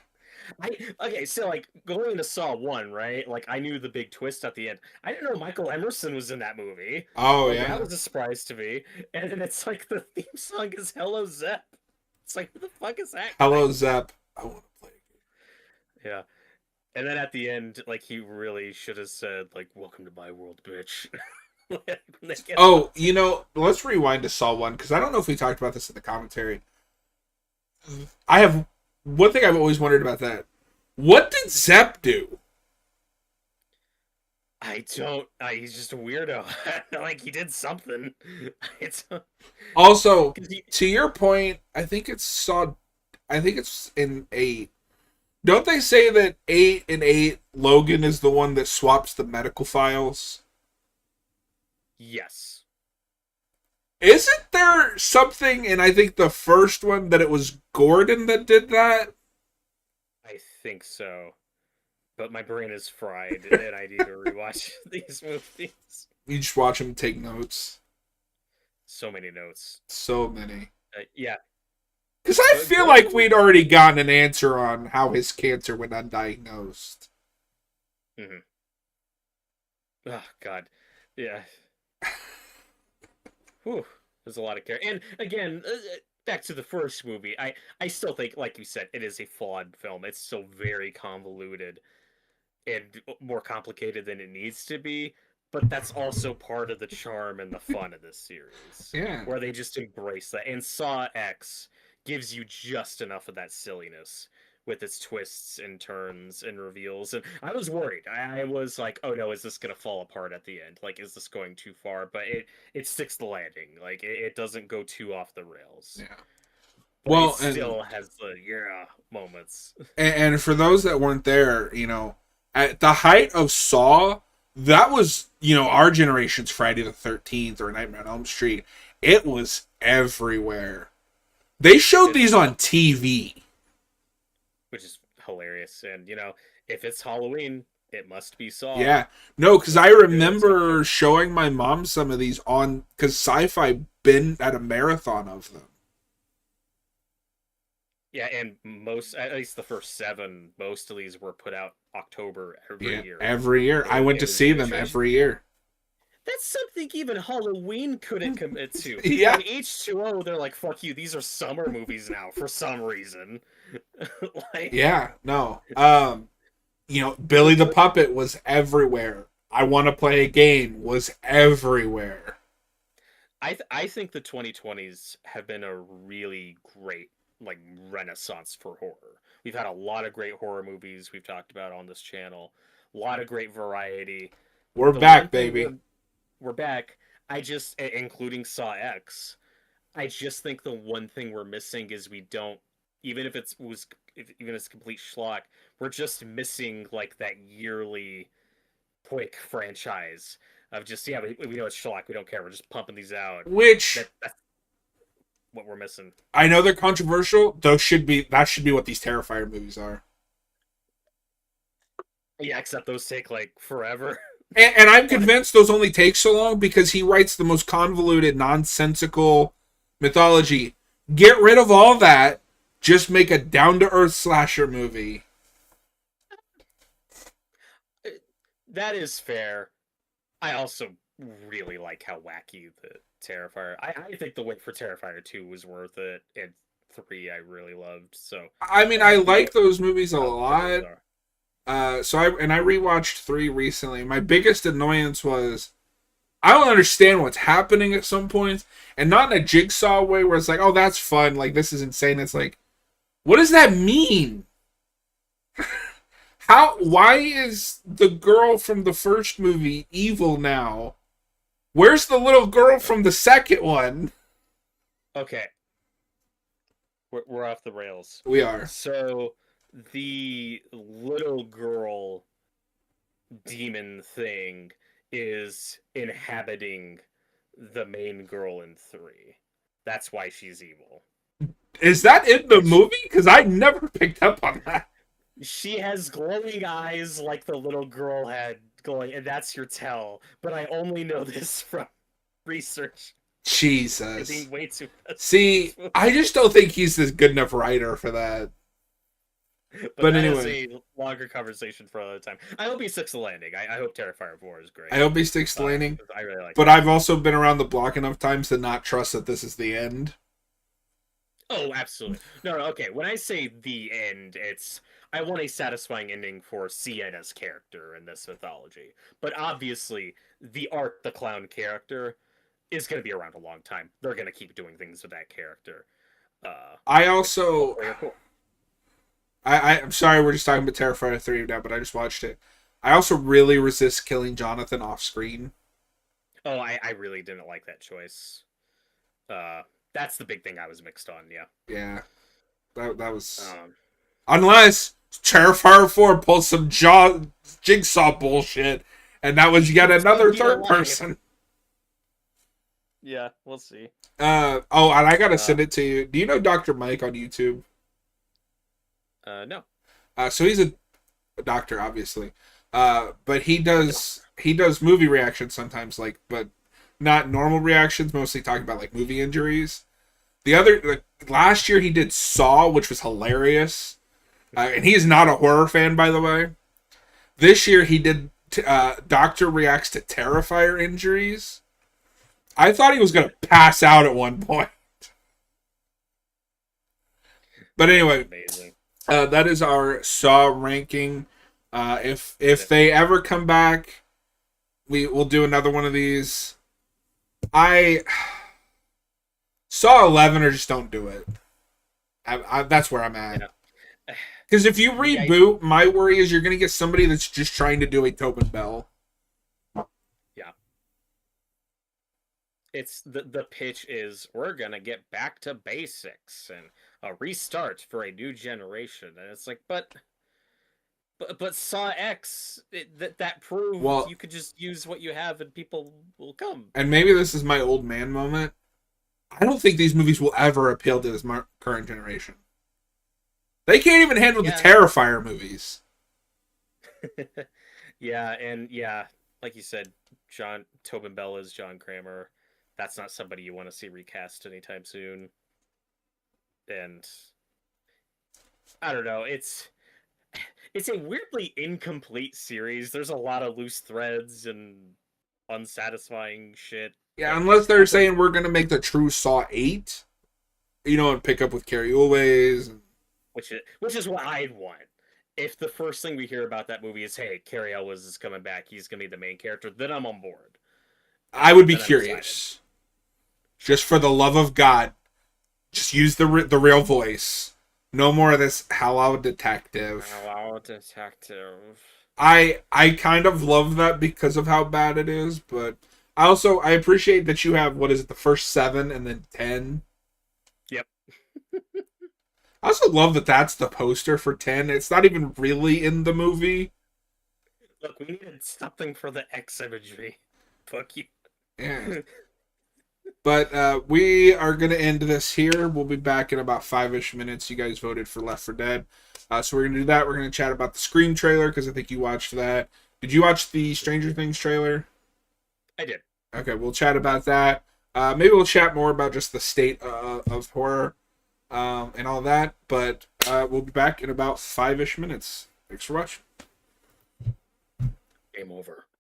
[SPEAKER 2] Okay, so like going into Saw 1, right? Like I knew the big twist at the end. I didn't know Michael Emerson was in that movie.
[SPEAKER 1] Oh
[SPEAKER 2] Like
[SPEAKER 1] yeah.
[SPEAKER 2] that was a surprise to me. And then it's like the theme song is Hello Zep. It's like, who the fuck is that guy?
[SPEAKER 1] Hello, Zep. I want to play.
[SPEAKER 2] Yeah. And then at the end, like he really should have said, like, "Welcome to my world, bitch."
[SPEAKER 1] Oh, let's rewind to Saw 1, because I don't know if we talked about this in the commentary. I have one thing I've always wondered about that. What did Zep do?
[SPEAKER 2] I don't. He's just a weirdo. Like he did something. It's
[SPEAKER 1] Also,
[SPEAKER 2] 'cause he,
[SPEAKER 1] to your point, I think it's in 8. Don't they say that 8 Logan is the one that swaps the medical files?
[SPEAKER 2] yes,
[SPEAKER 1] Isn't there something in, I think, the first one that it was Gordon that did that?
[SPEAKER 2] I think so. But my brain is fried, and I need to rewatch these movies.
[SPEAKER 1] You just watch him take notes.
[SPEAKER 2] So many notes.
[SPEAKER 1] So many.
[SPEAKER 2] Yeah.
[SPEAKER 1] Because I feel like we'd already gotten an answer on how his cancer went undiagnosed.
[SPEAKER 2] Mm-hmm. Oh God. Yeah. Whew. There's a lot of care. And again, back to the first movie. I still think, like you said, it is a flawed film. It's still very convoluted and more complicated than it needs to be. But that's also part of the charm and the fun of this series,
[SPEAKER 1] Yeah.
[SPEAKER 2] where they just embrace that. And Saw X gives you just enough of that silliness with its twists and turns and reveals. And I was worried. I was like, oh no, is this gonna fall apart at the end? Like, is this going too far? But it sticks the landing. Like, it doesn't go too off the rails.
[SPEAKER 1] Yeah.
[SPEAKER 2] But
[SPEAKER 1] Well,
[SPEAKER 2] it still has the moments.
[SPEAKER 1] and for those that weren't there, at the height of Saw, that was, our generation's Friday the 13th or Nightmare on Elm Street. It was everywhere. They showed these on TV.
[SPEAKER 2] Which is hilarious. And, if it's Halloween, it must be Saw.
[SPEAKER 1] Yeah. No, because I remember showing my mom some of these on, because Sci-Fi been at a marathon of them.
[SPEAKER 2] Yeah, and most, at least the first seven, most of these were put out October every
[SPEAKER 1] Yeah,
[SPEAKER 2] year.
[SPEAKER 1] every year. I went
[SPEAKER 2] It
[SPEAKER 1] to
[SPEAKER 2] was
[SPEAKER 1] see
[SPEAKER 2] very
[SPEAKER 1] them
[SPEAKER 2] tradition.
[SPEAKER 1] every year.
[SPEAKER 2] That's something even Halloween couldn't commit to.
[SPEAKER 1] Yeah,
[SPEAKER 2] And H2O, they're like, fuck you, these are summer movies now for some reason. Like,
[SPEAKER 1] yeah, no. Billy
[SPEAKER 2] but
[SPEAKER 1] the
[SPEAKER 2] but
[SPEAKER 1] Puppet was everywhere. I want to play a game was everywhere.
[SPEAKER 2] I think the 2020s have been a really great like renaissance for horror. We've had a lot of great horror movies we've talked about on this channel. A lot of great variety.
[SPEAKER 1] We're
[SPEAKER 2] The one
[SPEAKER 1] back,
[SPEAKER 2] thing
[SPEAKER 1] baby.
[SPEAKER 2] we're back. Including Saw X. I just think the one thing we're missing is we don't, even if even if it's complete schlock, we're just missing like that yearly quick franchise of just yeah we know it's schlock, we don't care, we're just pumping these out.
[SPEAKER 1] Which
[SPEAKER 2] That's what we're missing.
[SPEAKER 1] I know they're controversial. That should be what these Terrifier movies are.
[SPEAKER 2] Yeah, except those take like forever.
[SPEAKER 1] And I'm
[SPEAKER 2] Like,
[SPEAKER 1] convinced those only take so long because he writes the most convoluted, nonsensical mythology. Get rid of all that. Just make a down to earth slasher movie.
[SPEAKER 2] that is fair. I also really like how wacky the Terrifier. I think the wait for Terrifier 2 was worth it, and 3 I really loved. So
[SPEAKER 1] I mean, I
[SPEAKER 2] we
[SPEAKER 1] like
[SPEAKER 2] get
[SPEAKER 1] those movies a
[SPEAKER 2] how good those
[SPEAKER 1] lot.
[SPEAKER 2] are.
[SPEAKER 1] I rewatched 3 recently. My biggest annoyance was I don't understand what's happening at some points, and not in a Jigsaw way where it's like, oh, that's fun, like this is insane. It's like, what does that mean? Why is the girl from the first movie evil now? Where's the little girl from the second one?
[SPEAKER 2] Okay, we're off the rails.
[SPEAKER 1] We are.
[SPEAKER 2] So the little girl demon thing is inhabiting the main girl in 3. That's why she's evil.
[SPEAKER 1] Is that in the movie? Because I never picked up on that.
[SPEAKER 2] She has glowing eyes like the little girl had glowing, and that's your tell. But I only know this from research and
[SPEAKER 1] Jesus.
[SPEAKER 2] being way too.
[SPEAKER 1] See, I just don't think he's this good enough writer for that.
[SPEAKER 2] But
[SPEAKER 1] But
[SPEAKER 2] that is
[SPEAKER 1] anyway,
[SPEAKER 2] a longer conversation for another time. I hope he sticks the landing. I hope Terrifier 4 is great.
[SPEAKER 1] I hope he sticks the landing.
[SPEAKER 2] I really like
[SPEAKER 1] But
[SPEAKER 2] it.
[SPEAKER 1] I've also been around the block enough times to not trust that this is the end.
[SPEAKER 2] Oh, absolutely. No, okay. When I say the end, it's I want a satisfying ending for Sienna's character in this mythology. But obviously, the Art the Clown character is going to be around a long time. They're going to keep doing things with that character.
[SPEAKER 1] I
[SPEAKER 2] Which
[SPEAKER 1] also,
[SPEAKER 2] hopefully are cool.
[SPEAKER 1] I'm sorry, we're just talking about Terrifier 3 now, but I just watched it. I also really resist killing Jonathan off screen.
[SPEAKER 2] Oh, I really didn't like that choice. Uh, that's the big thing I was mixed on. Yeah.
[SPEAKER 1] Yeah, that was
[SPEAKER 2] Um,
[SPEAKER 1] unless Terrifier 4 pulls some Jigsaw bullshit, and that was yet
[SPEAKER 2] It's gonna
[SPEAKER 1] another
[SPEAKER 2] be
[SPEAKER 1] third
[SPEAKER 2] alive.
[SPEAKER 1] person.
[SPEAKER 2] yeah, we'll see.
[SPEAKER 1] Oh, and I gotta send it to you. Do you know Dr. Mike on YouTube?
[SPEAKER 2] No.
[SPEAKER 1] So he's a doctor, obviously. But he does movie reactions sometimes, but not normal reactions. Mostly talking about like movie injuries. Last year he did Saw, which was hilarious, and he is not a horror fan, by the way. This year he did Doctor reacts to Terrifier injuries. I thought he was gonna pass out at one point. But anyway,
[SPEAKER 2] Amazing.
[SPEAKER 1] that is our Saw ranking. If they ever come back, we'll do another one of these. I Saw 11 or just don't do it. That's where I'm at.
[SPEAKER 2] Yeah.
[SPEAKER 1] Because if you reboot, my worry is you're gonna get somebody that's just trying to do a Tobin Bell.
[SPEAKER 2] Yeah. It's the pitch is we're gonna get back to basics and a restart for a new generation, and it's like, but Saw X that proved
[SPEAKER 1] Well,
[SPEAKER 2] you could just use what you have and people will come.
[SPEAKER 1] and maybe this is my old man moment. I don't think these movies will ever appeal to this current generation. They can't even handle the Terrifier movies.
[SPEAKER 2] Yeah, and yeah, like you said, Tobin Bell is John Kramer. That's not somebody you want to see recast anytime soon. And I don't know. It's a weirdly incomplete series. There's a lot of loose threads and unsatisfying shit.
[SPEAKER 1] Yeah,
[SPEAKER 2] But
[SPEAKER 1] unless they're
[SPEAKER 2] that's what,
[SPEAKER 1] saying we're gonna make the true Saw 8, and pick up with Carrie Always. And
[SPEAKER 2] which is what I'd want. If the first thing we hear about that movie is, "Hey, Carrie Elwes is coming back. He's gonna be the main character," then I'm on board.
[SPEAKER 1] I would be
[SPEAKER 2] Then I'm excited.
[SPEAKER 1] curious. Just for the love of God, just use the real voice. No more of this hello detective.
[SPEAKER 2] Hello, detective.
[SPEAKER 1] I kind of love that because of how bad it is, but I appreciate that you have, what is it, the first 7 and then 10.
[SPEAKER 2] Yep.
[SPEAKER 1] I also love that that's the poster for 10. It's not even really in the movie.
[SPEAKER 2] Look, we needed something for the X imagery. Fuck you.
[SPEAKER 1] Yeah. But we are going to end this here. We'll be back in about 5-ish minutes. You guys voted for Left 4 Dead. So we're going to do that. We're going to chat about the Scream trailer because I think you watched that. Did you watch the Stranger Things trailer?
[SPEAKER 2] I did.
[SPEAKER 1] Okay, we'll chat about that. Maybe we'll chat more about just the state of horror and all that. But we'll be back in about 5-ish minutes. Thanks for watching.
[SPEAKER 2] Game over.